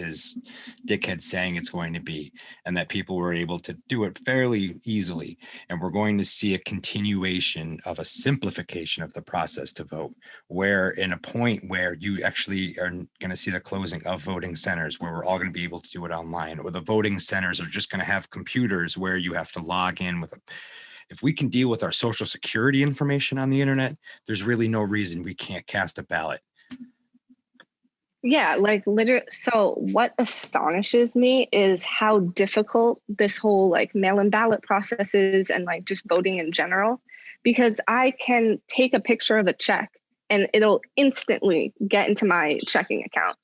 dickhead's saying it's going to be, and that people were able to do it fairly easily. And we're going to see a continuation of a simplification of the process to vote, where in a point where you actually are going to see the closing of voting centers where we're all going to be able to do it online, or the voting centers are just going to have computers where you have to log in with If we can deal with our social security information on the internet, there's really no reason we can't cast a ballot. Yeah, like literally. So what astonishes me is how difficult this whole like mail-in ballot process is, and like just voting in general, because I can take a picture of a check and it'll instantly get into my checking account,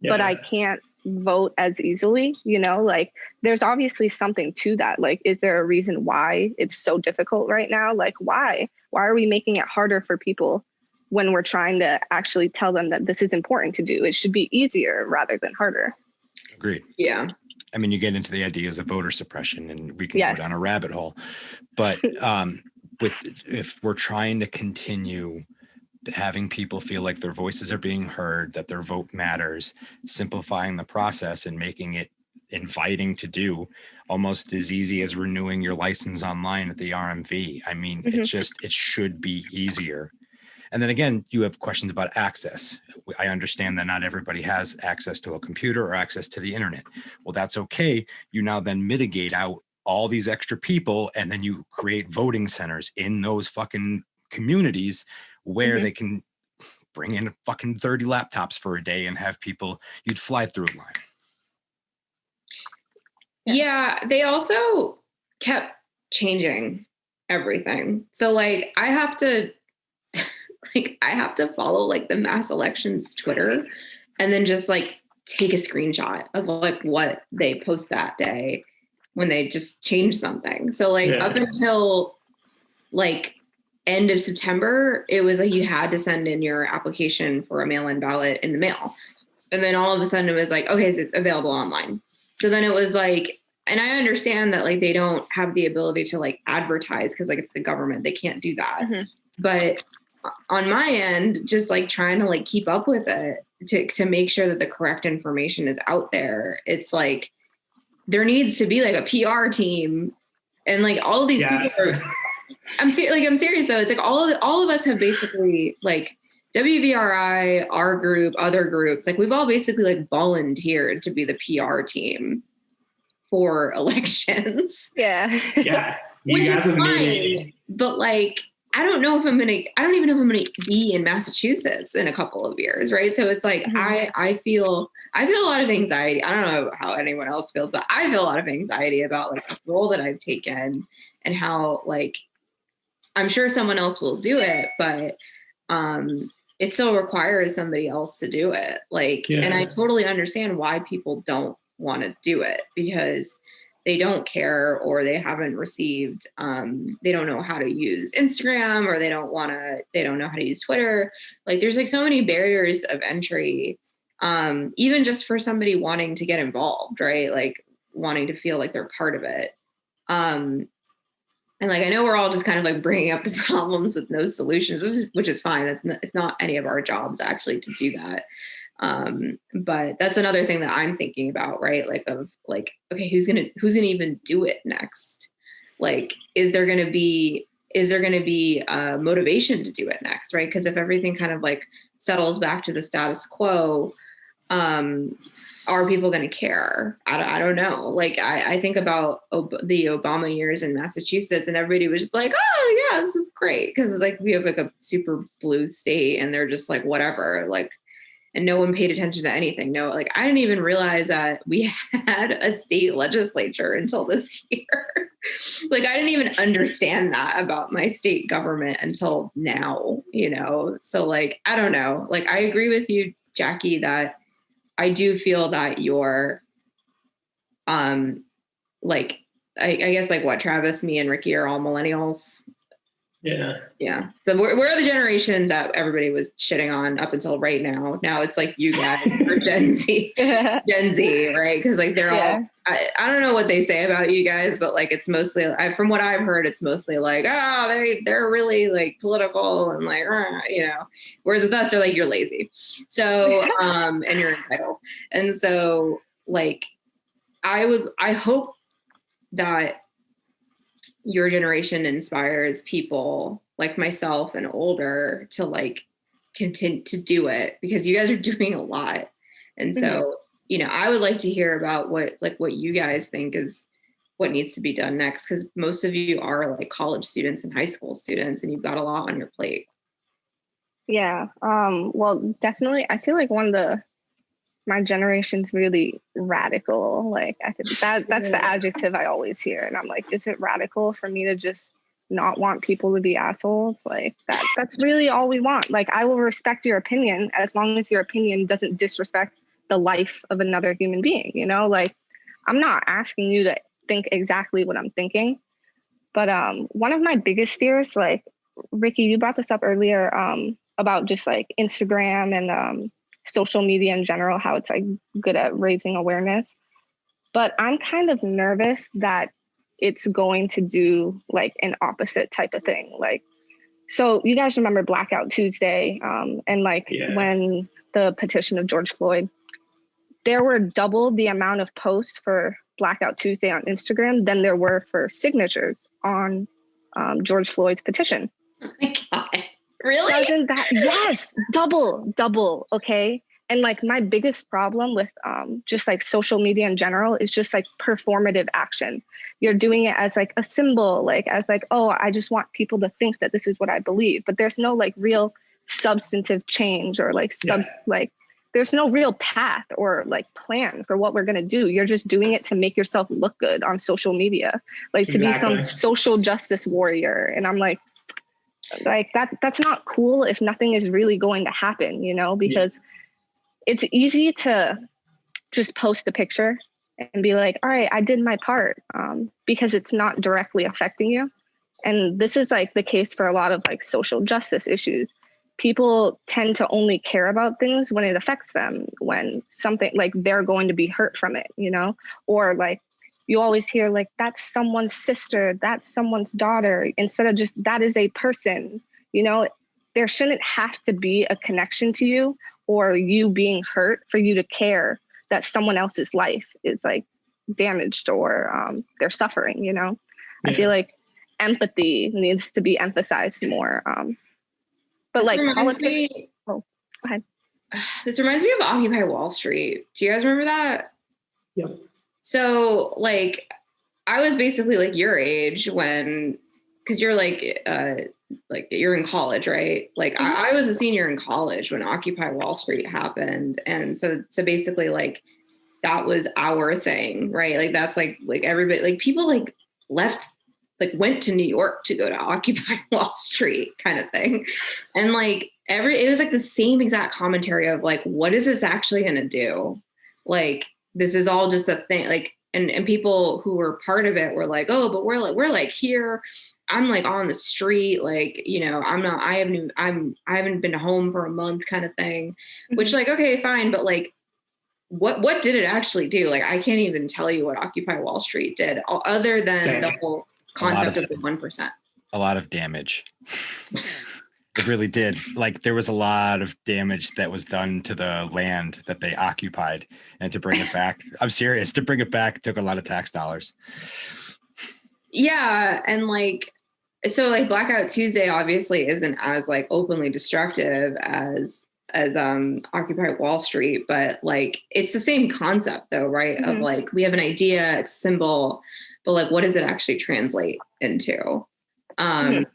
but I can't vote as easily, like there's obviously something to that. Like, is there a reason why it's so difficult right now? Like, why are we making it harder for people when we're trying to actually tell them that this is important to do? It should be easier rather than harder. Agreed. Yeah. I mean, you get into the ideas of voter suppression and we can go down a rabbit hole, but if we're trying to continue having people feel like their voices are being heard, that their vote matters, simplifying the process and making it inviting to do, almost as easy as renewing your license online at the RMV. I mean, it should be easier. And then again, you have questions about access. I understand that not everybody has access to a computer or access to the internet. Well, that's okay. You now then mitigate out all these extra people, and then you create voting centers in those fucking communities where they can bring in fucking 30 laptops for a day and have people, you'd fly through a line. Yeah, they also kept changing everything. So like I have to follow like the mass elections Twitter and then just like take a screenshot of like what they post that day when they just change something. So like up until like end of September, it was like you had to send in your application for a mail-in ballot in the mail. And then all of a sudden it was like, okay, so it's available online. So then it was like, and I understand that like they don't have the ability to like advertise because like it's the government, they can't do that. But on my end, just like trying to like keep up with it to make sure that the correct information is out there. It's like there needs to be like a PR team, and like all of these people are. I'm serious though. It's like all of us have basically like WVRI, our group, other groups. Like we've all basically like volunteered to be the PR team for elections. Yeah. Yeah. You Which guys is have made fine, but like I don't know if I don't even know if I'm gonna be in Massachusetts in a couple of years, right? So it's like I feel a lot of anxiety. I don't know how anyone else feels, but I feel a lot of anxiety about like this role that I've taken and how like I'm sure someone else will do it, but it still requires somebody else to do it. Like, and I totally understand why people don't want to do it because they don't care or they haven't received, they don't know how to use Instagram or they don't know how to use Twitter. Like there's like so many barriers of entry, even just for somebody wanting to get involved, right? Like wanting to feel like they're part of it. And like, I know we're all just kind of like bringing up the problems with no solutions, which is fine. It's not any of our jobs actually to do that. But that's another thing that I'm thinking about, right? Like of like, okay, who's gonna even do it next? Like, is there gonna be motivation to do it next, right? Because if everything kind of like settles back to the status quo, are people going to care? I don't know. Like I think about the Obama years in Massachusetts and everybody was just like, oh yeah, this is great. Cause like we have like a super blue state and they're just like, whatever, like, and no one paid attention to anything. No, like I didn't even realize that we had a state legislature until this year. Like I didn't even understand that about my state government until now, you know? So like, I don't know. Like I agree with you, Jackie, that I do feel that you're, like, I guess like what, Travis, me and Ricky are all millennials. Yeah. So we're the generation that everybody was shitting on up until right now. Now it's like you guys are Gen Z, right? Because like they're all, I don't know what they say about you guys, but like it's mostly, from what I've heard, it's mostly like, they're really like political and like, you know, whereas with us, they're like, you're lazy. So, and you're entitled. And so like, I hope that your generation inspires people like myself and older to like continue to do it because you guys are doing a lot. And so, you know, I would like to hear about what you guys think is what needs to be done next. Cause most of you are like college students and high school students and you've got a lot on your plate. Yeah. Well, definitely. I feel like my generation's really radical. Like that's the adjective I always hear. And I'm like, is it radical for me to just not want people to be assholes? Like that's really all we want. Like I will respect your opinion as long as your opinion doesn't disrespect the life of another human being, you know? Like I'm not asking you to think exactly what I'm thinking. But one of my biggest fears, like Ricky, you brought this up earlier, about just like Instagram and social media in general, how it's like good at raising awareness. But I'm kind of nervous that it's going to do like an opposite type of thing. Like, so you guys remember Blackout Tuesday, and like when the petition of George Floyd, there were double the amount of posts for Blackout Tuesday on Instagram than there were for signatures on George Floyd's petition. Oh my God. Really? Doesn't that, yes, double, okay? And like my biggest problem with just like social media in general is just like performative action. You're doing it as like a symbol, like as like, oh, I just want people to think that this is what I believe. But there's no like real substantive change or like like there's no real path or like plan for what we're gonna do. You're just doing it to make yourself look good on social media, like to be some social justice warrior. And I'm like that's not cool if nothing is really going to happen, you know, because it's easy to just post a picture and be like, all right, I did my part, because it's not directly affecting you. And this is like the case for a lot of like social justice issues. People tend to only care about things when it affects them, when something like they're going to be hurt from it, you know, or like you always hear like, that's someone's sister, that's someone's daughter, instead of just that is a person, you know. There shouldn't have to be a connection to you or you being hurt for you to care that someone else's life is like damaged or they're suffering, you know. I feel like empathy needs to be emphasized more. But like politics. Oh, go ahead. This reminds me of Occupy Wall Street. Do you guys remember that? Yep. So like, I was basically like your age when, because you're like like you're in college, right? Like I was a senior in college when Occupy Wall Street happened. And so basically like that was our thing, right? Like that's like everybody, like people like left, like went to New York to go to Occupy Wall Street kind of thing. And like it was like the same exact commentary of like, what is this actually going to do? Like, this is all just a thing. Like, and people who were part of it were like, oh, but we're like here. I'm like on the street, like, you know, I haven't been home for a month kind of thing, which like, okay, fine. But like, what did it actually do? Like, I can't even tell you what Occupy Wall Street did other than the whole concept of the 1%. A lot of damage. It really did. Like there was a lot of damage that was done to the land that they occupied, and to bring it back, I'm serious, to bring it back took a lot of tax dollars. Yeah. And like, so like Blackout Tuesday obviously isn't as like openly destructive as Occupy Wall Street, but like it's the same concept though, right? Of like, we have an idea, it's a symbol, but like what does it actually translate into? And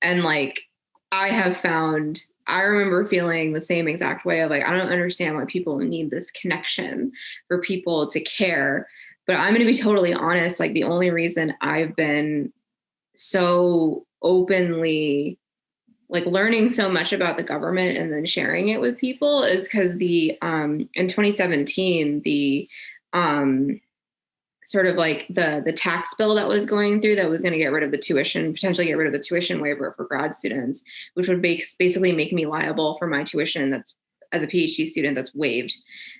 like I remember feeling the same exact way of like, I don't understand why people need this connection for people to care. But I'm going to be totally honest, like the only reason I've been so openly like learning so much about the government and then sharing it with people is because in 2017, the sort of like the tax bill that was going through that was going to get rid of the tuition, potentially get rid of the tuition waiver for grad students, which would basically make me liable for my tuition that's as a PhD student that's waived.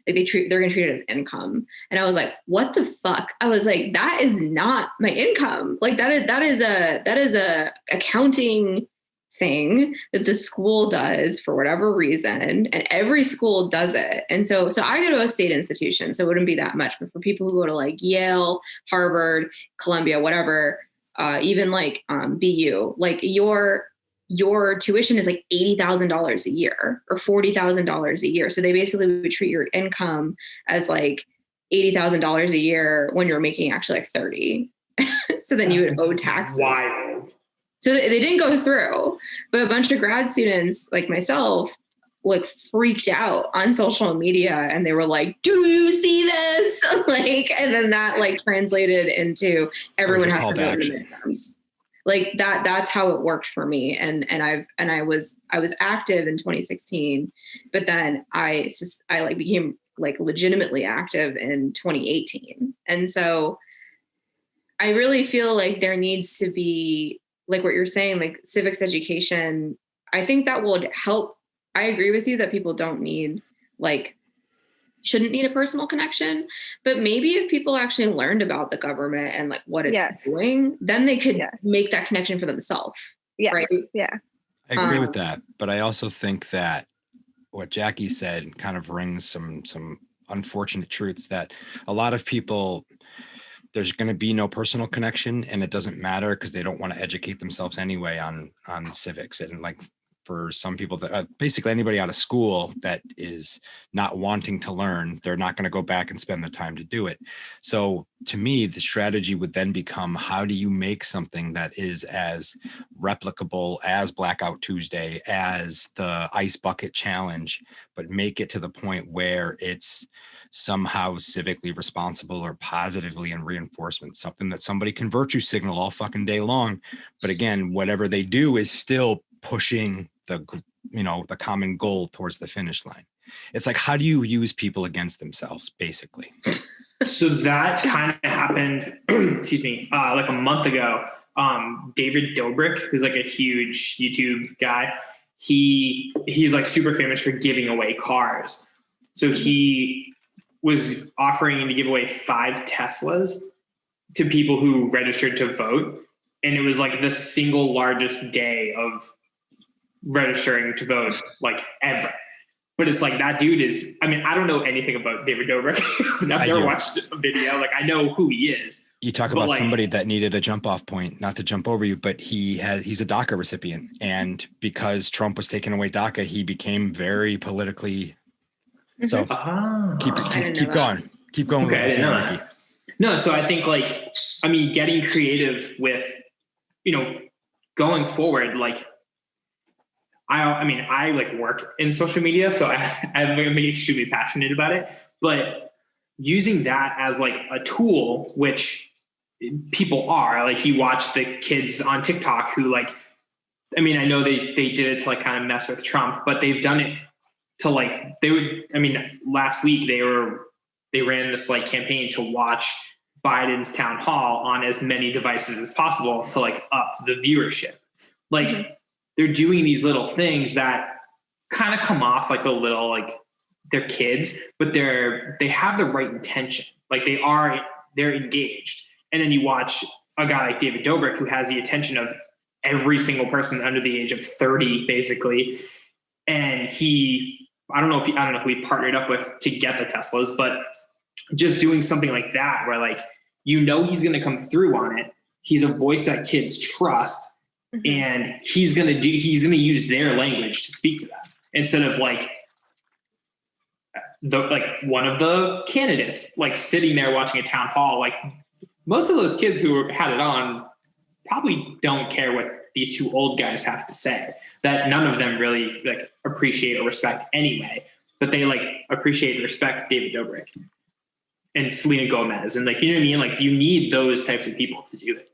Like they're going to treat it as income. And I was like, what the fuck? I was like, that is not my income. Like that is a accounting thing that the school does for whatever reason, and every school does it. And so I go to a state institution, so it wouldn't be that much. But for people who go to like Yale, Harvard, Columbia, whatever, even like BU, like your tuition is like $80,000 a year or $40,000 a year. So they basically would treat your income as like $80,000 a year when you're making actually like 30. So then you would owe taxes. Wild. So they didn't go through, but a bunch of grad students like myself like freaked out on social media, and they were like, do you see this? Like, and then that like translated into everyone has to vote in the midterms. Like that's how it worked for me. And I was active in 2016, but then I like became like legitimately active in 2018. And so I really feel like there needs to be, like what you're saying, like civics education. I think that would help. I agree with you that people shouldn't need a personal connection, but maybe if people actually learned about the government and like what it's doing, then they could make that connection for themselves. Yeah. Right. Yeah. I agree with that. But I also think that what Jackie said kind of rings some unfortunate truths, that a lot of people, there's going to be no personal connection, and it doesn't matter because they don't want to educate themselves anyway on civics. And like for some people that basically anybody out of school that is not wanting to learn, they're not going to go back and spend the time to do it. So to me, the strategy would then become, how do you make something that is as replicable as Blackout Tuesday, as the Ice Bucket Challenge, but make it to the point where it's somehow civically responsible or positively in reinforcement, something that somebody can virtue signal all fucking day long. But again, whatever they do is still pushing the common goal towards the finish line. It's like, how do you use people against themselves, basically? So that kind of happened, excuse me, like a month ago. David Dobrik, who's like a huge YouTube guy, he's like super famous for giving away cars. So he was offering to give away 5 Teslas to people who registered to vote. And it was like the single largest day of registering to vote like ever. But it's like, that dude is, I mean, I don't know anything about David Dobrik. I've never watched a video. Like, I know who he is. You talk about somebody that needed a jump off point, not to jump over you, but he's a DACA recipient. And because Trump was taking away DACA, he became very politically. So keep going. Keep going. Okay, I didn't know that. No, so I think getting creative with, going forward, like, I mean, I like work in social media, so I'm extremely passionate about it, but using that as like a tool, which people are, like, you watch the kids on TikTok who, like, I mean, I know they did it to like kind of mess with Trump, but they've done it to like, last week they ran this like campaign to watch Biden's town hall on as many devices as possible to like up the viewership. Like, they're doing these little things that kind of come off like a little, like, they're kids, but they have the right intention. Like, they're engaged. And then you watch a guy like David Dobrik, who has the attention of every single person under the age of 30, basically. And I don't know who he partnered up with to get the Teslas, but just doing something like that, where, like, he's going to come through on it. He's a voice that kids trust. And he's going to use their language to speak to them, instead of like one of the candidates, like, sitting there watching a town hall. Like, most of those kids who had it on probably don't care what these two old guys have to say, that none of them really like appreciate or respect anyway, but they like appreciate and respect David Dobrik and Selena Gomez. And, like, you know what I mean? Like, you need those types of people to do it.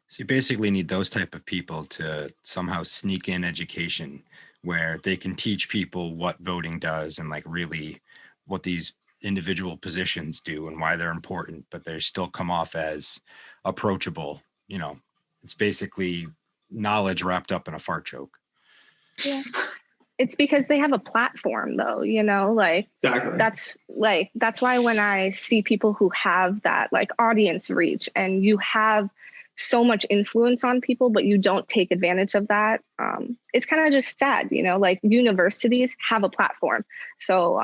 So you basically need those type of people to somehow sneak in education where they can teach people what voting does and, like, really what these individual positions do and why they're important, but they still come off as approachable. You know, it's basically knowledge wrapped up in a fart joke. Yeah. It's because they have a platform, though, like, Exactly. That's why when I see people who have that like audience reach, and you have so much influence on people, but you don't take advantage of that, it's kind of just sad, like, universities have a platform. So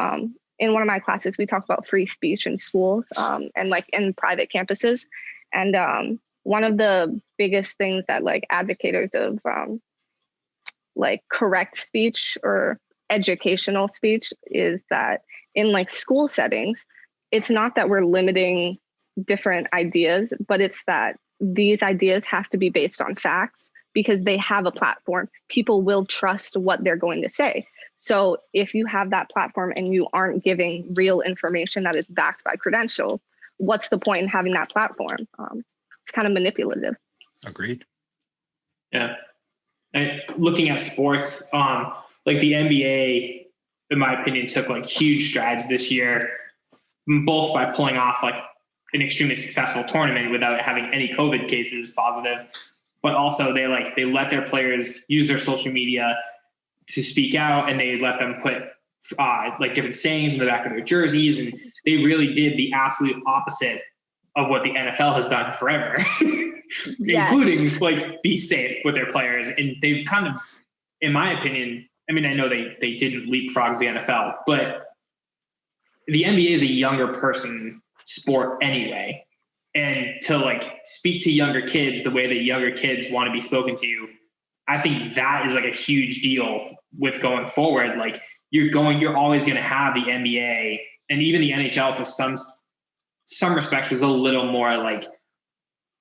in one of my classes, we talk about free speech in schools, and like in private campuses. And one of the biggest things that like advocates of like correct speech or educational speech is that in like school settings, it's not that we're limiting different ideas, but it's that these ideas have to be based on facts, because they have a platform. People will trust what they're going to say. So if you have that platform and you aren't giving real information that is backed by credentials, what's the point in having that platform? It's kind of manipulative. Agreed. Yeah. And looking at sports, like the NBA, in my opinion, took like huge strides this year, both by pulling off like an extremely successful tournament without having any COVID cases positive, but also they let their players use their social media to speak out, and they let them put like different sayings in the back of their jerseys, and they really did the absolute opposite of what the NFL has done forever, including like be safe with their players. And they've kind of, in my opinion, I mean, I know they didn't leapfrog the NFL, but the NBA is a younger person sport anyway. And to like speak to younger kids the way that younger kids want to be spoken to, I think that is like a huge deal with going forward. Like you're always going to have the NBA and even the NHL to some respects was a little more like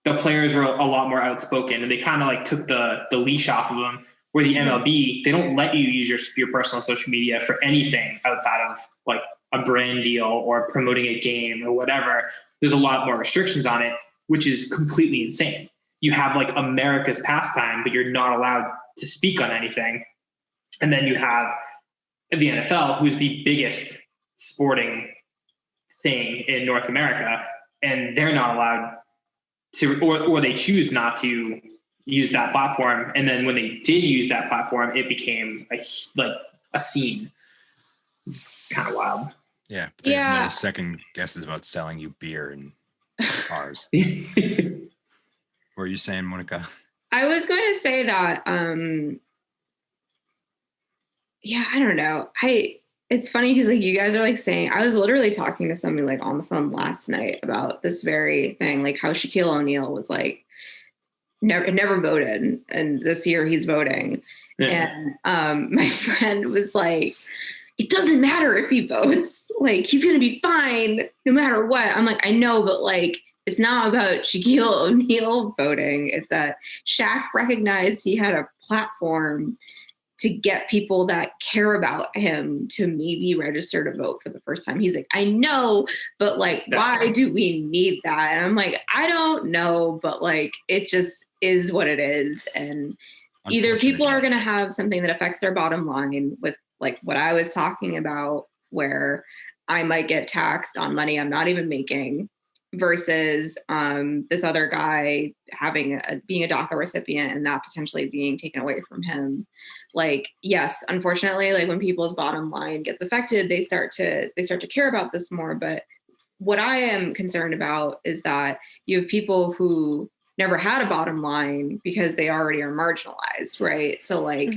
the players were a lot more outspoken, and they kind of like took the leash off of them, where the MLB, they don't let you use your personal social media for anything outside of like a brand deal or promoting a game or whatever. There's a lot more restrictions on it, which is completely insane. You have like America's pastime, but you're not allowed to speak on anything. And then you have the NFL, who's the biggest sporting thing in North America, and they're not allowed to, or they choose not to use that platform. And then when they did use that platform, it became a scene. It's kind of wild. Yeah. They have no second guesses about selling you beer and cars. What were you saying, Monika? I was going to say that, I don't know. It's funny because like you guys are like saying, I was literally talking to somebody like on the phone last night about this very thing, like how Shaquille O'Neal was like never voted, and this year he's voting. Yeah. And my friend was like, it doesn't matter if he votes, like he's gonna be fine no matter what. I'm like, I know, but like it's not about Shaquille O'Neal voting. It's that Shaq recognized he had a platform to get people that care about him to maybe register to vote for the first time. He's like, I know, but like, why do we need that? And I'm like, I don't know, but like, it just is what it is. And either people are going to have something that affects their bottom line with like what I was talking about, where I might get taxed on money I'm not even making, versus this other guy being a DACA recipient and that potentially being taken away from him. Like, yes, unfortunately, like when people's bottom line gets affected, they start to care about this more. But what I am concerned about is that you have people who never had a bottom line because they already are marginalized, right? So like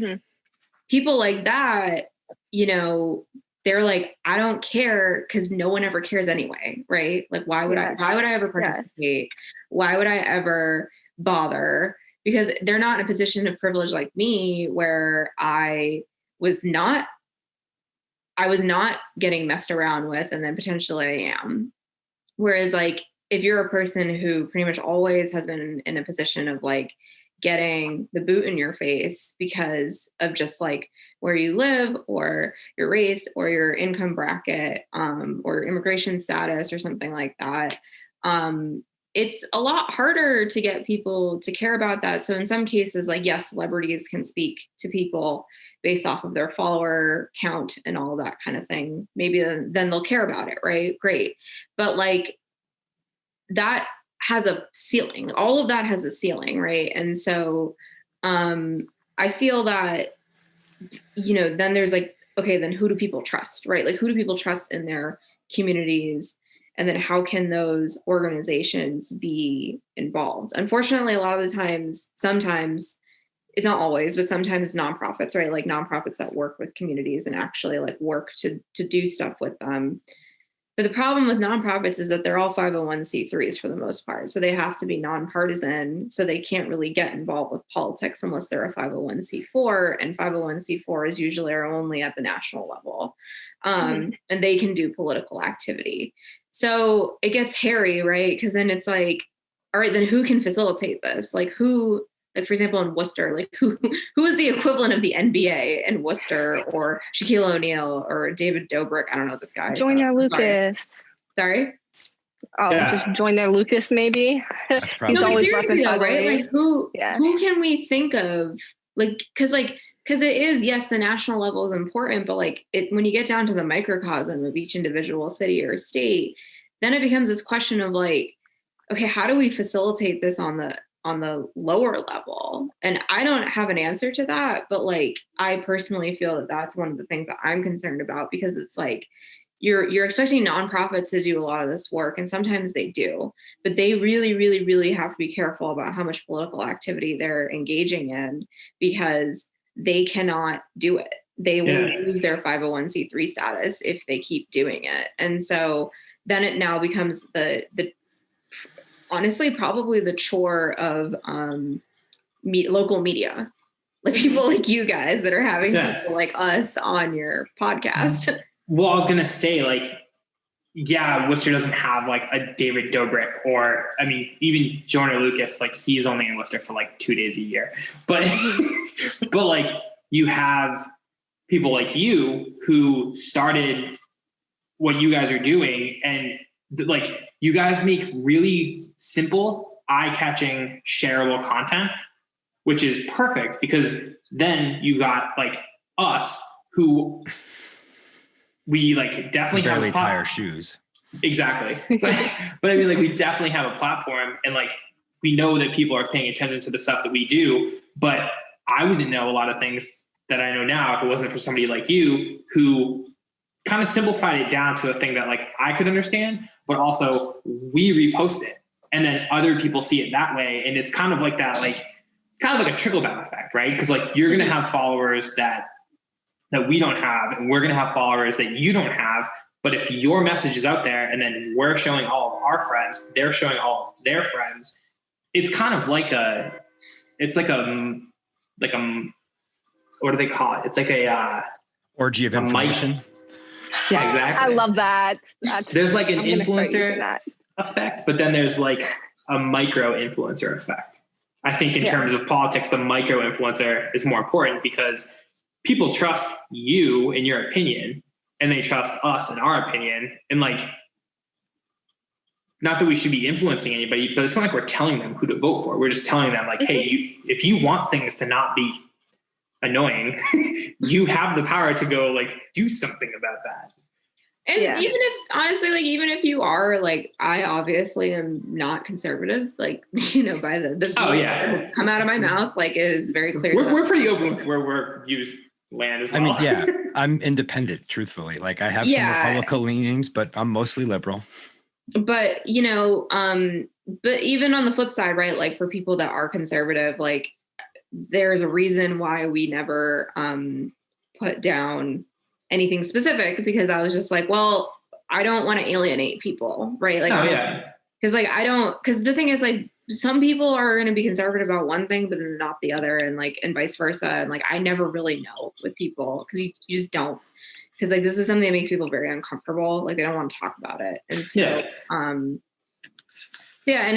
people like that, you know, they're like, I don't care because no one ever cares anyway, right? Like, why would I ever participate? Yes. Why would I ever bother? Because they're not in a position of privilege like me, where I was not getting messed around with, and then potentially I am. Whereas like, if you're a person who pretty much always has been in a position of like getting the boot in your face because of just like where you live or your race or your income bracket or immigration status or something like that, it's a lot harder to get people to care about that. So in some cases, like, yes, celebrities can speak to people based off of their follower count and all that kind of thing. Maybe then they'll care about it, right? Great. But like, that has a ceiling. All of that has a ceiling, right? And so I feel that, you know, then there's like, okay, then who do people trust, right? Like, who do people trust in their communities? And then how can those organizations be involved? Unfortunately, a lot of the times, sometimes, it's not always, but sometimes it's nonprofits, right? Like nonprofits that work with communities and actually like work to do stuff with them. But the problem with nonprofits is that they're all 501c3s for the most part. So they have to be nonpartisan. So they can't really get involved with politics unless they're a 501c4. And 501c4s usually are only at the national level. And they can do political activity. So it gets hairy, right? Because then it's like, all right, then who can facilitate this? Like who, like for example, in Worcester, like who is the equivalent of the NBA in Worcester, or Shaquille O'Neal or David Dobrik? I don't know this guy. Joyner Lucas. Sorry? Oh, just Joyner Lucas, maybe. That's probably He's always seriously though, right? Like who can we think of? Because it is, yes, the national level is important, but like when you get down to the microcosm of each individual city or state, then it becomes this question of like, okay, how do we facilitate this on the lower level? And I don't have an answer to that, but like, I personally feel that that's one of the things that I'm concerned about, because it's like, you're expecting nonprofits to do a lot of this work, and sometimes they do, but they really, really, really have to be careful about how much political activity they're engaging in, because they cannot do it. They will lose their 501c3 status if they keep doing it. And so then it now becomes the honestly, probably the chore of local media, like people like you guys that are having people like us on your podcast. Well, I was going to say, like, yeah, Worcester doesn't have like a David Dobrik, or, I mean, even Joyner Lucas, like he's only in Worcester for like 2 days a year. But, but like you have people like you who started what you guys are doing, and like you guys make really simple, eye-catching, shareable content, which is perfect, because then you got like us who we like definitely barely have tie our shoes. Exactly. But I mean, like, we definitely have a platform, and like we know that people are paying attention to the stuff that we do. But I wouldn't know a lot of things that I know now if it wasn't for somebody like you who kind of simplified it down to a thing that like I could understand, but also we repost it and then other people see it that way. And it's kind of like that, like kind of like a trickle down effect, right? Because like you're going to have followers that we don't have, and we're going to have followers that you don't have. But if your message is out there and then we're showing all of our friends, they're showing all of their friends, it's kind of like what do they call it? It's like a orgy of information. Yeah, exactly. I love that. There's like an influencer. effect, but then there's like a micro influencer effect. I think in terms of politics, the micro influencer is more important because people trust you in your opinion and they trust us in our opinion. And like, not that we should be influencing anybody, but it's not like we're telling them who to vote for. We're just telling them like, hey, if you want things to not be annoying, you have the power to go like do something about that. And even if honestly, like even if you are like, I obviously am not conservative, like by the come out of my mouth, like it is very clear. We're pretty open with where we're views land as well. I mean, I'm independent, truthfully. Like I have some Republican leanings, but I'm mostly liberal. But but even on the flip side, right? Like for people that are conservative, like there's a reason why we never put down anything specific, because I was just like, well, I don't want to alienate people, right? Like, because the thing is, like, some people are going to be conservative about one thing, but then not the other, and like, and vice versa. And like, I never really know with people because you just don't, because like this is something that makes people very uncomfortable. Like they don't want to talk about it, and so, and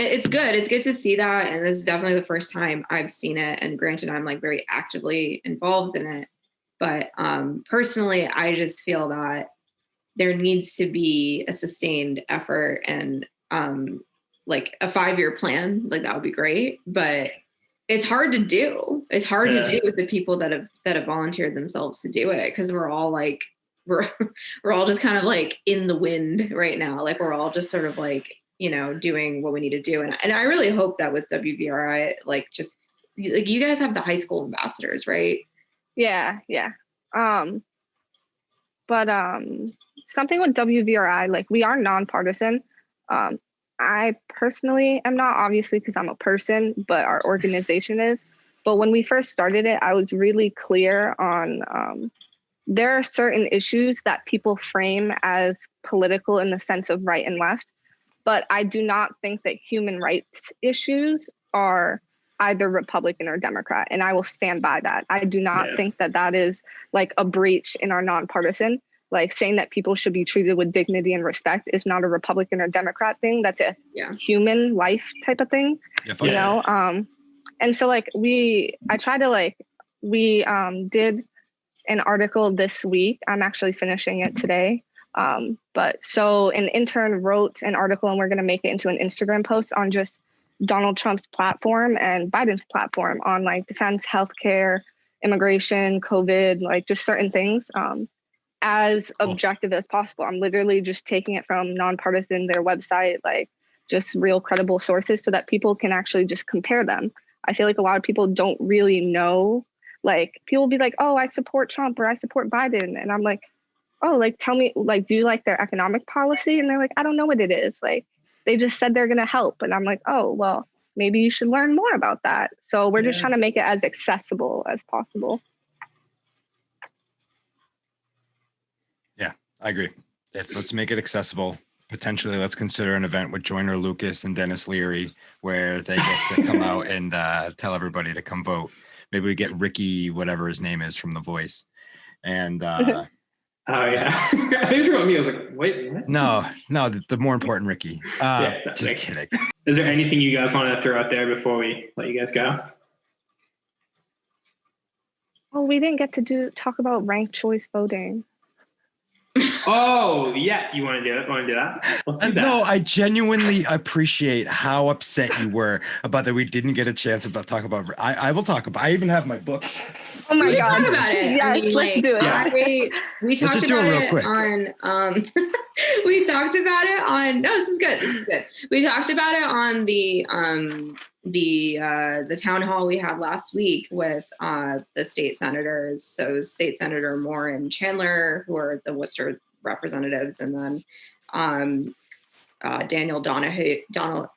it's good. It's good to see that, and this is definitely the first time I've seen it. And granted, I'm like very actively involved in it. But personally, I just feel that there needs to be a sustained effort and like a 5-year plan. Like that would be great, but it's hard to do. It's hard to do with the people that have volunteered themselves to do it, because we're all like we're all just kind of like in the wind right now. Like we're all just sort of like doing what we need to do. And I really hope that with WVRI, like just like you guys have the high school ambassadors, right? Yeah. But something with WVRI, like we are nonpartisan. I personally am not, obviously, because I'm a person, but our organization is. But when we first started it, I was really clear on there are certain issues that people frame as political in the sense of right and left. But I do not think that human rights issues are either Republican or Democrat. And I will stand by that. I do not think that that is like a breach in our nonpartisan. Like saying that people should be treated with dignity and respect is not a Republican or Democrat thing. That's a human life type of thing, you know? And so like we did an article this week. I'm actually finishing it today. But so an intern wrote an article and we're going to make it into an Instagram post on just Donald Trump's platform and Biden's platform on like defense, healthcare, immigration, COVID, like just certain things as objective as possible. I'm literally just taking it from nonpartisan, their website, like just real credible sources so that people can actually just compare them. I feel like a lot of people don't really know, like people will be like, oh, I support Trump or I support Biden. And I'm like, oh, like tell me, like, do you like their economic policy? And they're like, I don't know what it is. Like, they just said they're going to help. And I'm like, oh, well, maybe you should learn more about that. So we're just trying to make it as accessible as possible. Yeah, I agree. Let's make it accessible. Potentially, let's consider an event with Joyner Lucas and Dennis Leary where they get to come out and tell everybody to come vote. Maybe we get Ricky, whatever his name is, from The Voice. And oh yeah, I think you were me. I was like, wait, what? No, the more important Ricky. Just kidding. Is there anything you guys want to throw out there before we let you guys go? Oh, we didn't get to talk about ranked choice voting. Oh yeah, you want to do it? Want to do that? Let's do that. No, I genuinely appreciate how upset you were about that we didn't get a chance to talk about. I will talk about. I even have my book. Oh my God! Talk about it. Yes, I mean, let's do it. We talked about it on. We talked about it on. No, this is good. This is good. We talked about it on the town hall we had last week with the state senators. So it was State Senator Moore and Chandler, who are the Worcester representatives, and then Daniel Donahue. Oh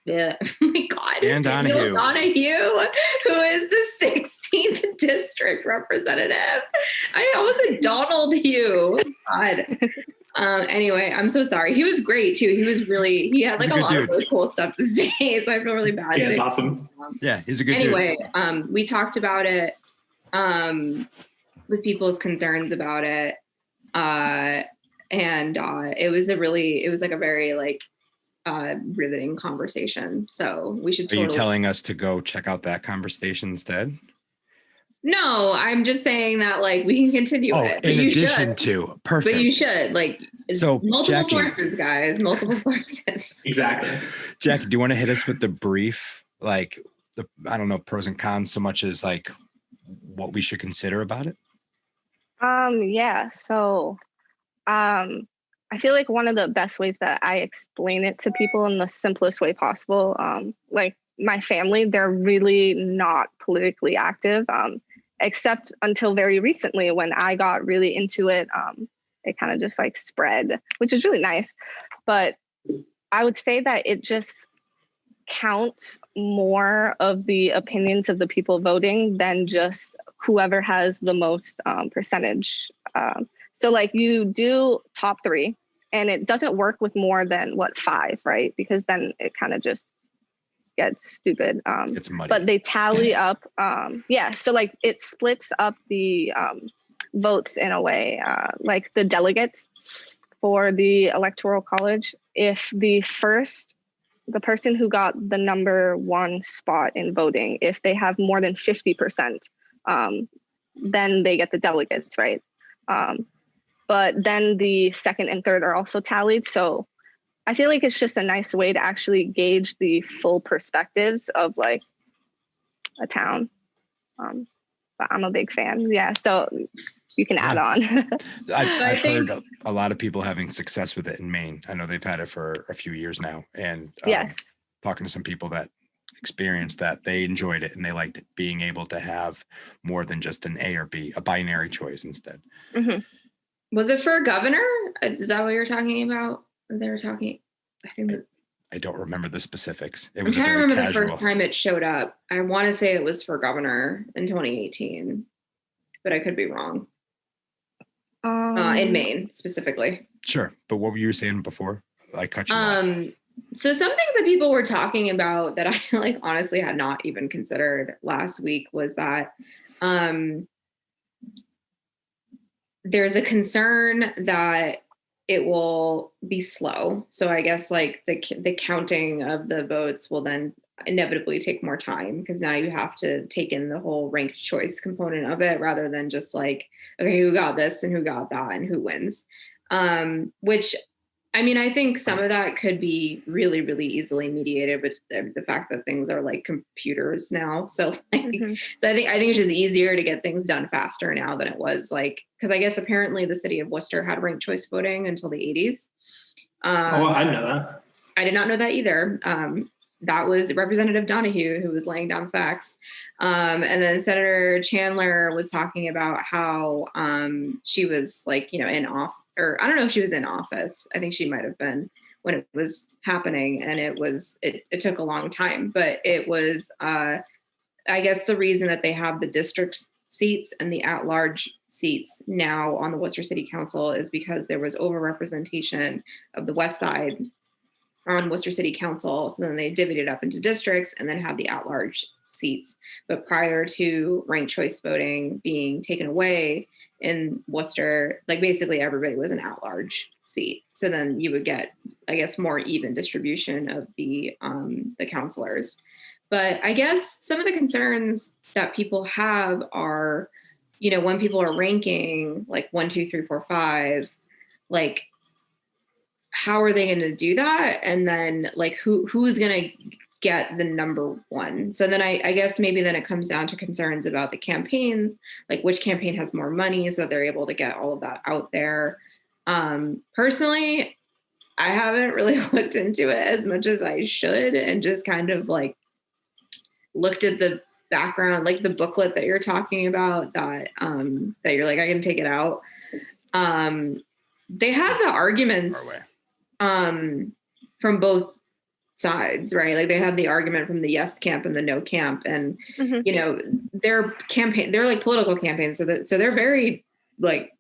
my God, Dan Daniel Donahue, who is the 16th district representative. I almost said Donald Hugh. God. Anyway, I'm so sorry. He was great too. He had like a lot of really cool stuff to say. So I feel really bad. Yeah, it's awesome. Yeah, he's a good dude. Anyway, we talked about it with people's concerns about it. And it was like a very like riveting conversation. So we should Are you totally. telling us to go check out that conversation instead? No, I'm just saying that like we can continue it. But in you addition should. to, perfect. But you should like So, multiple Jackie. sources, guys. Multiple sources. Exactly. Jackie, do you want to hit us with the brief, like I don't know, pros and cons so much as like what we should consider about it? Yeah. So, I feel like one of the best ways that I explain it to people in the simplest way possible, like my family, they're really not politically active, except until very recently when I got really into it. It kind of just like spread, which is really nice. But I would say that it just counts more of the opinions of the people voting than just whoever has the most percentage. So like you do top 3 and it doesn't work with more than 5, right? Because then it kind of just gets stupid. It's muddy. But they tally up. So like it splits up the votes in a way, like the delegates for the electoral college. If the person who got the number 1 spot in voting, if they have more than 50%, then they get the delegates, right? But then the second and third are also tallied. So I feel like it's just a nice way to actually gauge the full perspectives of like a town. But I'm a big fan. Yeah. So you can add on. I've heard a lot of people having success with it in Maine. I know they've had it for a few years now. And yes, talking to some people that experienced that, they enjoyed it and they liked being able to have more than just an A or B, a binary choice instead. Mm-hmm. Was it for governor? Is that what you're talking about? They were talking. I think that. I don't remember the specifics. It I'm was trying to remember the casual. first time it showed up. I want to say it was for governor in 2018, but I could be wrong. In Maine specifically. Sure, but what were you saying before? I cut you off. So some things that people were talking about that I like honestly had not even considered last week was that there's a concern that it will be slow. So I guess like the counting of the votes will then inevitably take more time because now you have to take in the whole ranked choice component of it rather than just like, okay, who got this and who got that and who wins. Which, I mean, I think some of that could be really, really easily mediated with the fact that things are like computers now. So like, so I think it's just easier to get things done faster now than it was like, because I guess apparently the city of Worcester had ranked choice voting until the 80s. I didn't know that. I did not know that either. That was Representative Donahue who was laying down facts. And then Senator Chandler was talking about how she was like, in off, or I don't know if she was in office. I think she might have been when it was happening. And it took a long time, but it was, I guess the reason that they have the district seats and the at-large seats now on the Worcester City Council is because there was overrepresentation of the West Side on Worcester City Council. So then they divvied it up into districts and then had the at-large seats. But prior to ranked choice voting being taken away in Worcester, like basically everybody was an at-large seat. So then you would get, I guess, more even distribution of the councilors. But I guess some of the concerns that people have are, when people are ranking like 1, 2, 3, 4, 5, like, how are they going to do that? And then like, who's going to get the number 1? So then I guess maybe then it comes down to concerns about the campaigns, like which campaign has more money so they're able to get all of that out there. Personally, I haven't really looked into it as much as I should and just kind of like looked at the background, like the booklet that you're talking about that you're like, I can take it out. They have the arguments from both sides, right? Like they had the argument from the yes camp and the no camp, and their campaign, they're like political campaigns, so they're very like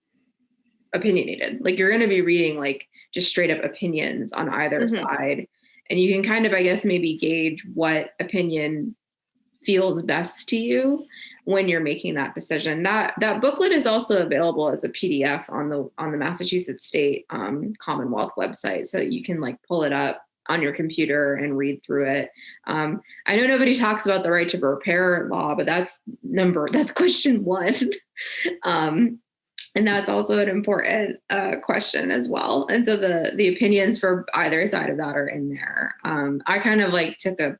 opinionated. Like you're going to be reading like just straight up opinions on either side, and you can kind of, I guess, maybe gauge what opinion feels best to you when you're making that decision. That booklet is also available as a PDF on the Massachusetts State Commonwealth website, so you can like pull it up on your computer and read through it. I know nobody talks about the right to repair law, but that's question 1. And that's also an important question as well. And so the opinions for either side of that are in there. I kind of like took a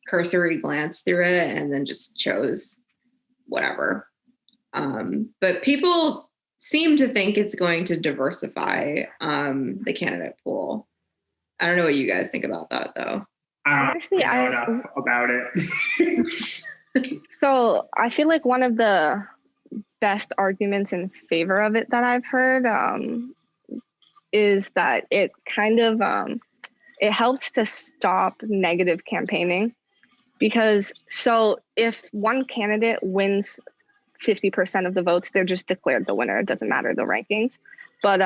cursory glance through it and then just chose whatever. But people seem to think it's going to diversify the candidate pool. I don't know what you guys think about that, though. I don't know enough about it. So I feel like one of the best arguments in favor of it that I've heard is that it kind of it helps to stop negative campaigning, because so if one candidate wins 50% of the votes, they're just declared the winner. It doesn't matter the rankings, but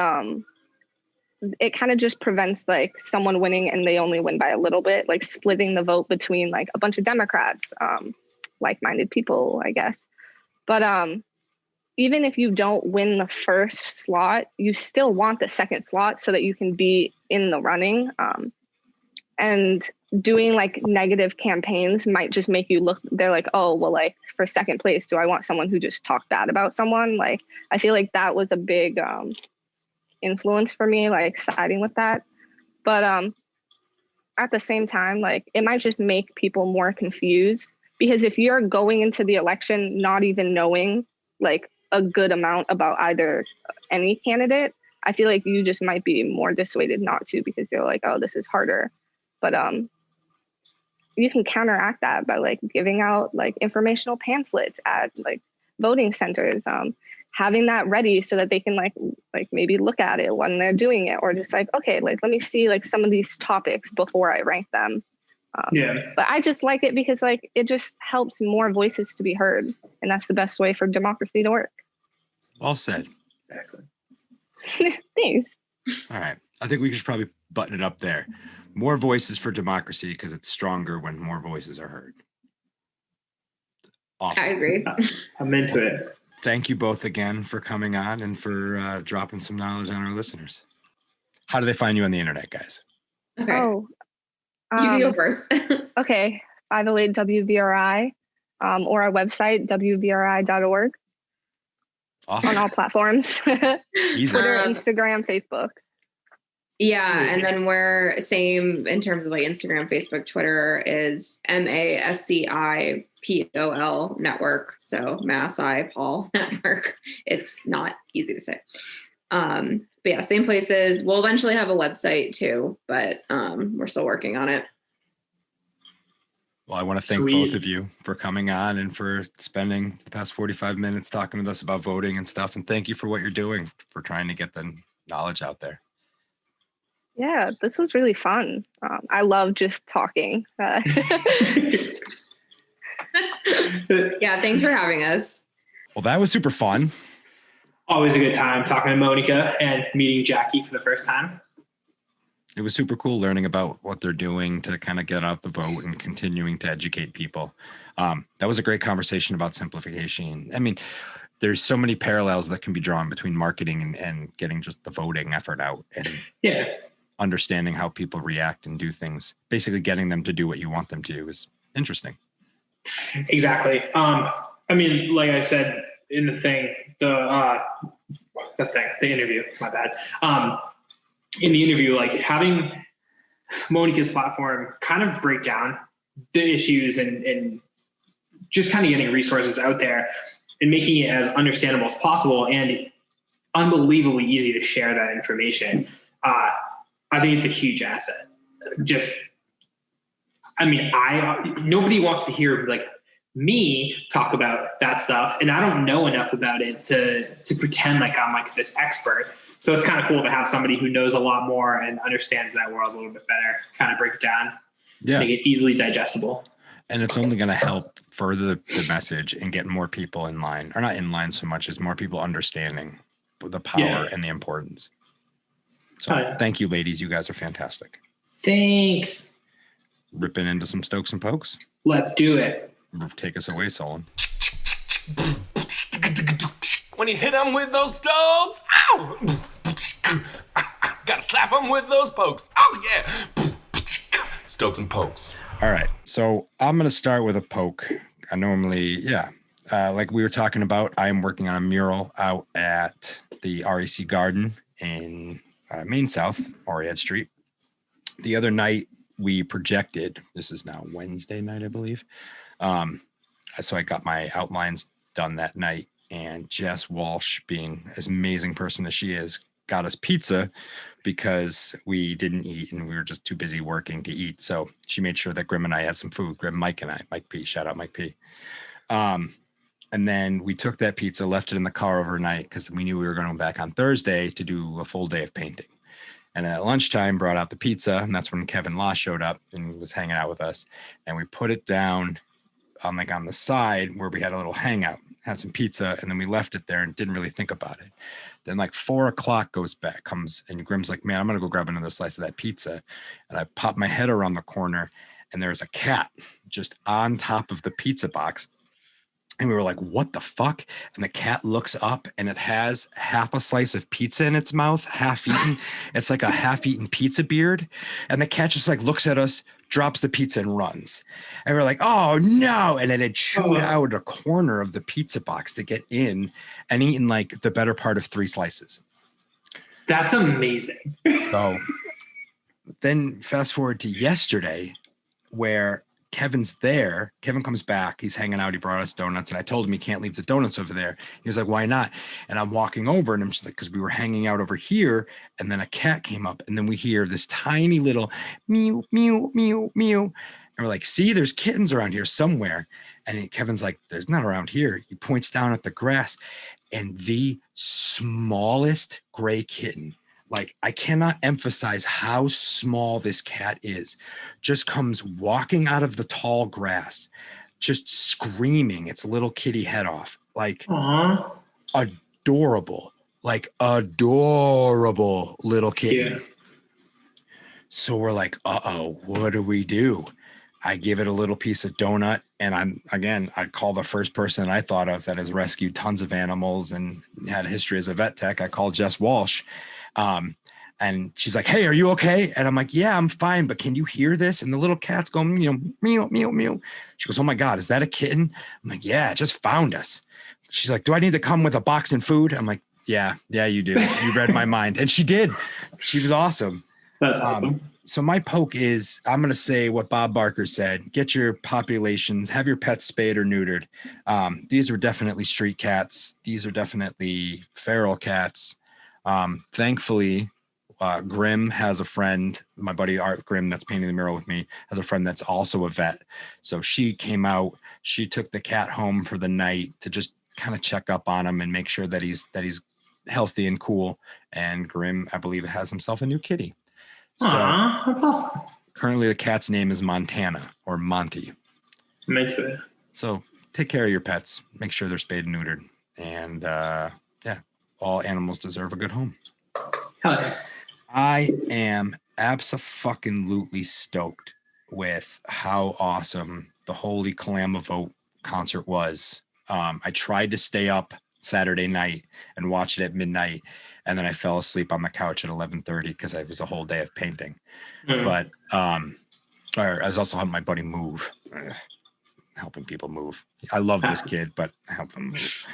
it kind of just prevents like someone winning and they only win by a little bit, like splitting the vote between like a bunch of Democrats, like-minded people, I guess. But even if you don't win the first slot, you still want the second slot so that you can be in the running. And doing like negative campaigns might just make you look, they're like, oh, well, like for second place, do I want someone who just talked bad about someone? Like, I feel like that was a big influence for me, like siding with that. But at the same time, like it might just make people more confused, because if you're going into the election not even knowing like a good amount about either any candidate, I feel like you just might be more dissuaded not to, because you're like, oh, this is harder. But you can counteract that by like giving out like informational pamphlets at like voting centers, having that ready so that they can like maybe look at it when they're doing it, or just like, okay, like let me see like some of these topics before I rank them. But I just like it because like it just helps more voices to be heard, and that's the best way for democracy to work. Well said. Exactly. Thanks. All right. I think we should probably button it up there. More voices for democracy, because it's stronger when more voices are heard. Awesome. I agree. I'm into it. Thank you both again for coming on and for dropping some knowledge on our listeners. How do they find you on the internet, guys? Okay. Oh, You can go first. okay. 508 WVRI, or our website, wvri.org. Awesome. On all platforms. Easy. Twitter, Instagram, Facebook. Yeah, and then we're same in terms of like Instagram, Facebook, Twitter is MASCIPOL network. So Massi Paul network. It's not easy to say. But yeah, same places. We'll eventually have a website too, but we're still working on it. Well, I want to thank both of you for coming on and for spending the past 45 minutes talking with us about voting and stuff. And thank you for what you're doing for trying to get the knowledge out there. Yeah, this was really fun. I love just talking. Yeah, thanks for having us. Well, that was super fun. Always a good time talking to Monika and meeting Jackie for the first time. It was super cool learning about what they're doing to kind of get out the vote and continuing to educate people. That was a great conversation about simplification. I mean, there's so many parallels that can be drawn between marketing and getting just the voting effort out, and understanding how people react and do things. Basically getting them to do what you want them to do is interesting. Exactly. I mean, like I said in the thing, the interview, my bad. In the interview, like having Monika's platform kind of break down the issues and just kind of getting resources out there and making it as understandable as possible and unbelievably easy to share that information. I think it's a huge asset. Nobody wants to hear like me talk about that stuff, and I don't know enough about it to pretend like I'm like this expert. So it's kind of cool to have somebody who knows a lot more and understands that world a little bit better, kind of break it down, make it easily digestible. And it's only going to help further the message and get more people in line, or not in line so much as more people understanding the power and the importance. So thank you, ladies. You guys are fantastic. Thanks. Ripping into some Stokes and Pokes. Let's do it. Take us away, Solon. When you hit them with those Stokes, ow! Gotta slap them with those pokes. Oh, yeah. Stokes and pokes. All right. So I'm going to start with a poke. I normally, like we were talking about, I am working on a mural out at the REC Garden in Main South, Oriad Street. The other night we projected, this is now Wednesday night, I believe. So I got my outlines done that night, and Jess Walsh, being as amazing person as she is, got us pizza because we didn't eat and we were just too busy working to eat. So she made sure that Grim and I had some food. Grim, Mike and I, Mike P, shout out Mike P. And then we took that pizza, left it in the car overnight because we knew we were going back on Thursday to do a full day of painting. And at lunchtime, brought out the pizza, and that's when Kevin Law showed up and was hanging out with us. And we put it down on the side where we had a little hangout, had some pizza, and then we left it there and didn't really think about it. Then like 4 o'clock comes, and Grim's like, man, I'm gonna go grab another slice of that pizza. And I pop my head around the corner, and there's a cat just on top of the pizza box. And we were like, what the fuck? And the cat looks up and it has half a slice of pizza in its mouth, half eaten. It's like a half-eaten pizza beard. And the cat just like looks at us, drops the pizza and runs. And we're like, oh no. And then it chewed out a corner of the pizza box to get in and eaten like the better part of 3 slices. That's amazing. So then fast forward to yesterday where Kevin's there. Kevin comes back. He's hanging out. He brought us donuts. And I told him he can't leave the donuts over there. He was like, why not? And I'm walking over and I'm just like, because we were hanging out over here. And then a cat came up. And then we hear this tiny little mew, mew, mew, mew. And we're like, see, there's kittens around here somewhere. And Kevin's like, there's none around here. He points down at the grass. And the smallest gray kitten, like I cannot emphasize how small this cat is, just comes walking out of the tall grass, just screaming its little kitty head off. Like adorable little kitten. Yeah. So we're like, what do we do? I give it a little piece of donut, and I call the first person I thought of that has rescued tons of animals and had a history as a vet tech. I called Jess Walsh. And she's like, hey, are you okay? And I'm like, yeah, I'm fine. But can you hear this? And the little cat's going, meow, meow, meow. She goes, oh my God, is that a kitten? I'm like, yeah, it just found us. She's like, do I need to come with a box and food? I'm like, yeah, you do. You read my mind. And she did. She was awesome. That's awesome. So my poke is, I'm going to say what Bob Barker said, get your populations, have your pets spayed or neutered. These are definitely street cats. These are definitely feral cats. Thankfully, Grim has a friend, my buddy Art Grim that's painting the mural with me, has a friend that's also a vet. So she came out, she took the cat home for the night to just kind of check up on him and make sure that he's healthy and cool. And Grim, I believe, has himself a new kitty. So that's awesome. Currently the cat's name is Montana or Monty. Me too. So take care of your pets, make sure they're spayed and neutered. And all animals deserve a good home. Hell yeah. I am abso-fucking-lutely stoked with how awesome the Holy Kalama Vote concert was. I tried to stay up Saturday night and watch it at midnight, and then I fell asleep on the couch at 11:30 because it was a whole day of painting. But I was also helping my buddy move, helping people move. I love this kid, but help him move.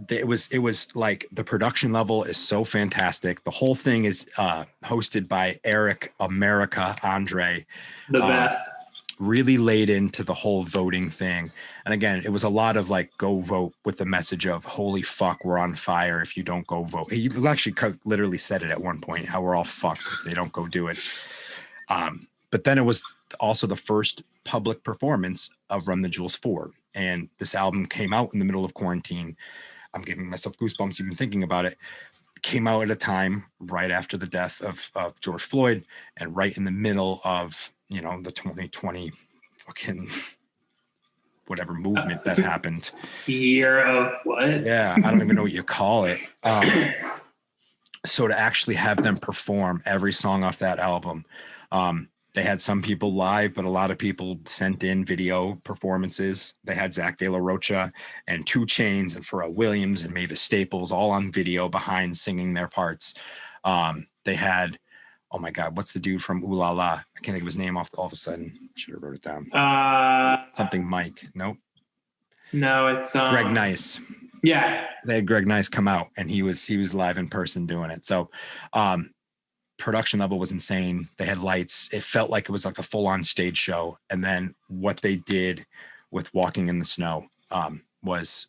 It was like the production level is so fantastic. The whole thing is hosted by Eric America Andre. The best. Really laid into the whole voting thing. And again, it was a lot of like, go vote with the message of, holy fuck, we're on fire if you don't go vote. He actually literally said it at one point, how we're all fucked if they don't go do it. But then it was also the first public performance of Run the Jewels 4. And this album came out in the middle of quarantine. I'm giving myself goosebumps even thinking about it. Came out at a time right after the death of George Floyd and right in the middle of, the 2020 fucking whatever movement that happened. Year of what? Yeah, I don't even know what you call it. So to actually have them perform every song off that album, they had some people live, but a lot of people sent in video performances. They had Zach De La Rocha and 2 Chainz and Pharrell Williams and Mavis Staples all on video behind singing their parts. They had oh my God, what's the dude from Ooh La La? I can't think of his name all of a sudden. Should have wrote it down. Something Mike. Nope. No, it's Greg Nice. Yeah. They had Greg Nice come out and he was live in person doing it. So production level was insane. They had lights. It felt like it was like a full-on stage show. And then what they did with Walking in the Snow was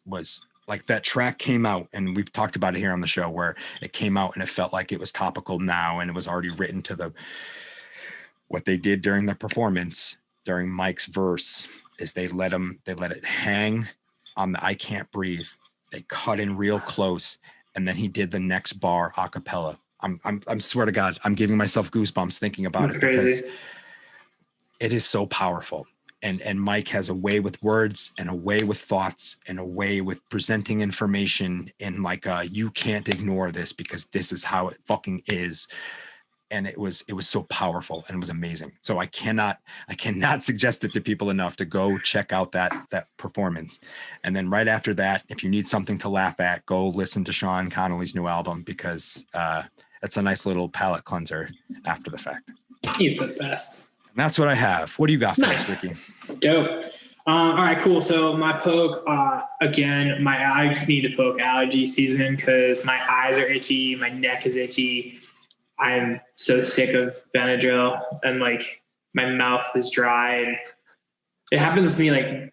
like that track came out, and we've talked about it here on the show, where it came out and it felt like it was topical now, and it was already written to what they did during the performance during Mike's verse is they let it hang on the I Can't Breathe. They cut in real close, and then he did the next bar a cappella. I'm swear to God, I'm giving myself goosebumps thinking about That's it crazy. because it is so powerful. And Mike has a way with words and a way with thoughts and a way with presenting information in like you can't ignore this because this is how it fucking is. And it was so powerful and it was amazing. So I cannot suggest it to people enough to go check out that performance. And then right after that, if you need something to laugh at, go listen to Sean Connolly's new album because that's a nice little palate cleanser after the fact. He's the best. And that's what I have. What do you got for Nice. us, Ricky? Dope. All right, cool. So my poke, again, I just need to poke allergy season because my eyes are itchy, my neck is itchy. I'm so sick of Benadryl and like my mouth is dry. And it happens to me like,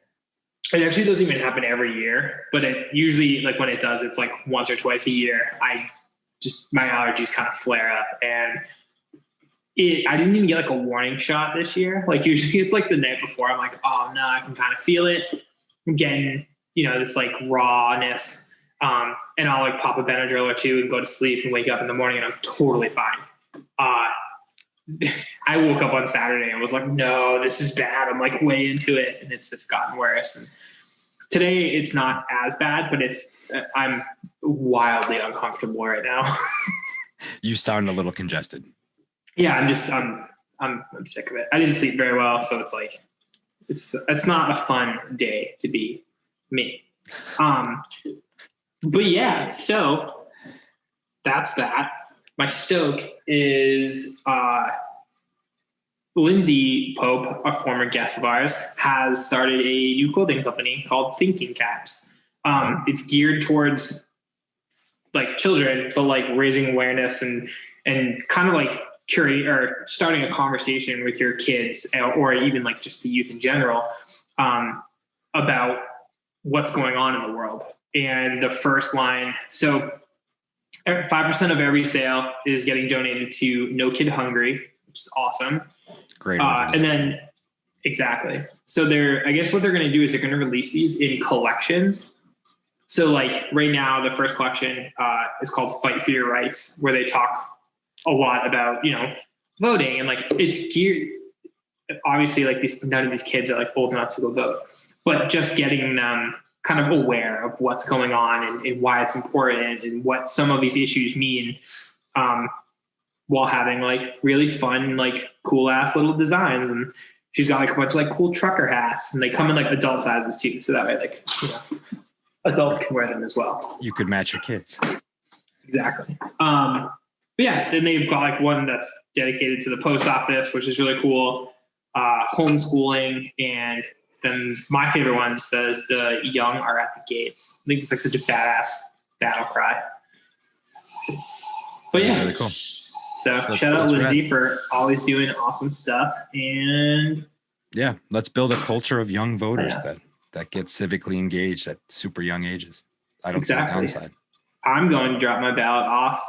it actually doesn't even happen every year, but it usually like when it does, it's like once or twice a year. My allergies kind of flare up and I didn't even get like a warning shot this year. Like usually it's like the night before I'm like, oh no, I can kind of feel it. I'm getting, this like rawness. And I'll like pop a Benadryl or two and go to sleep and wake up in the morning and I'm totally fine. I woke up on Saturday and was like, no, this is bad. I'm like way into it. And it's just gotten worse. And today it's not as bad, but I'm wildly uncomfortable right now. You sound a little congested. Yeah, I'm sick of it. I didn't sleep very well, so it's like it's not a fun day to be me. But yeah, so that's that. My stoke is Lindsay Pope, a former guest of ours, has started a new clothing company called Thinking Caps. It's geared towards like children, but like raising awareness and kind of like curating or starting a conversation with your kids or even like just the youth in general about what's going on in the world. And the first line, so 5% of every sale is getting donated to No Kid Hungry, which is awesome. Great. And then exactly. So I guess what they're going to do is they're going to release these in collections. So like right now, the first collection is called Fight for Your Rights, where they talk a lot about, voting and like it's geared, obviously like none of these kids are like old enough to go vote, but just getting them kind of aware of what's going on and why it's important and what some of these issues mean, while having like really fun, like cool ass little designs. And she's got like a bunch of like cool trucker hats and they come in like adult sizes too. So that way, like, adults can wear them as well. You could match your kids. Exactly. But yeah, then they've got like one that's dedicated to the post office, which is really cool. Homeschooling, and then my favorite one says the young are at the gates. I think it's like such a badass battle cry. But yeah, really cool. So shout out Lindsay for always doing awesome stuff. And yeah, let's build a culture of young voters that get civically engaged at super young ages. I don't see the downside. I'm going to drop my ballot off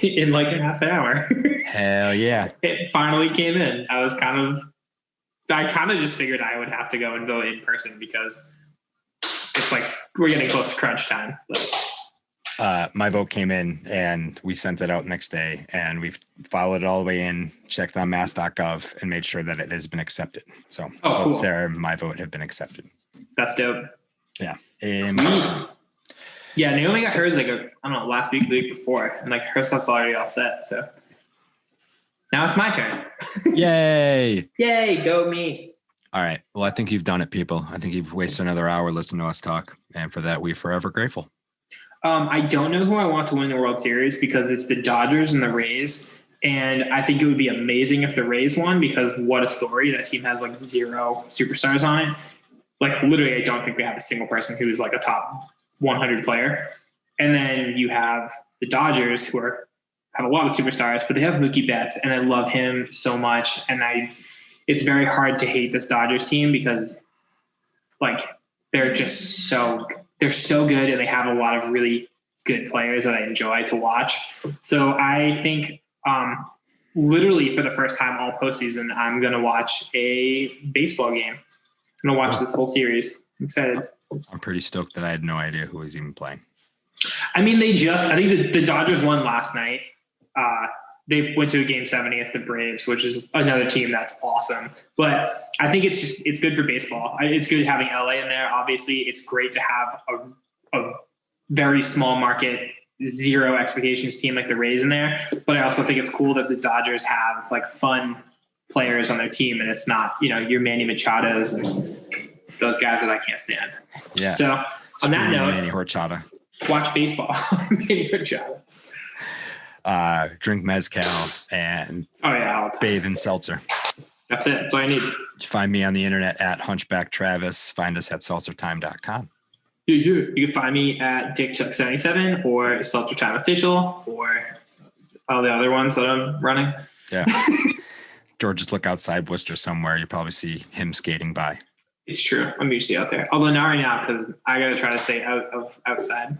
in like a half an hour. Hell yeah. It finally came in. I kind of just figured I would have to go and vote in person because it's like we're getting close to crunch time. My vote came in and we sent it out next day and we've followed it all the way in, checked on mass.gov and made sure that it has been accepted. So both cool. Sarah and my vote have been accepted. That's dope. Yeah. Sweet. Yeah, Naomi got hers like last week, the week before, and like her stuff's already all set. So now it's my turn. Yay! Yay! Go me! All right. Well, I think you've done it, people. I think you've wasted another hour listening to us talk, and for that, we're forever grateful. I don't know who I want to win the World Series because it's the Dodgers and the Rays, And I think it would be amazing if the Rays won, because what a story. That team has like 0 superstars on it. Like literally, I don't think they have a single person who's like a top 100 player. And then you have the Dodgers, who have a lot of superstars, but they have Mookie Betts, and I love him so much. And it's very hard to hate this Dodgers team, because like they're so good, and they have a lot of really good players that I enjoy to watch. So I think literally for the first time all postseason, I'm going to watch a baseball game. I'm going to watch this whole series. I'm excited. I'm pretty stoked that I had no idea who was even playing. I mean, I think the Dodgers won last night. They went to a game 7 against the Braves, which is another team that's awesome. But I think it's good for baseball. It's good having LA in there. Obviously, it's great to have a very small market, 0 expectations team like the Rays in there. But I also think it's cool that the Dodgers have like fun players on their team, and it's not, your Manny Machados and those guys that I can't stand. Yeah. So on that note, Manny Horchata. Watch baseball. Manny Machado. Drink mezcal and bathe in seltzer. That's it. That's all I need. Find me on the internet at Hunchback Travis. Find us at seltzertime.com. You can find me at DickChuck77 or Seltzer Time Official or all the other ones that I'm running. Yeah. Or just look outside Worcester somewhere. You probably see him skating by. It's true. I'm usually out there. Although not right now, because I got to try to stay outside.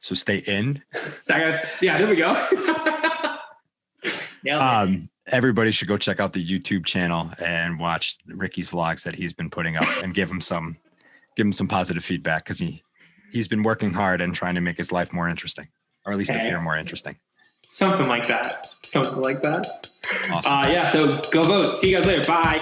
So stay in. So there we go. Everybody should go check out the YouTube channel and watch Ricky's vlogs that he's been putting up, and give him some positive feedback, because he's been working hard and trying to make his life more interesting, or at least appear more interesting. Something like that. Awesome. So go vote. See you guys later. Bye.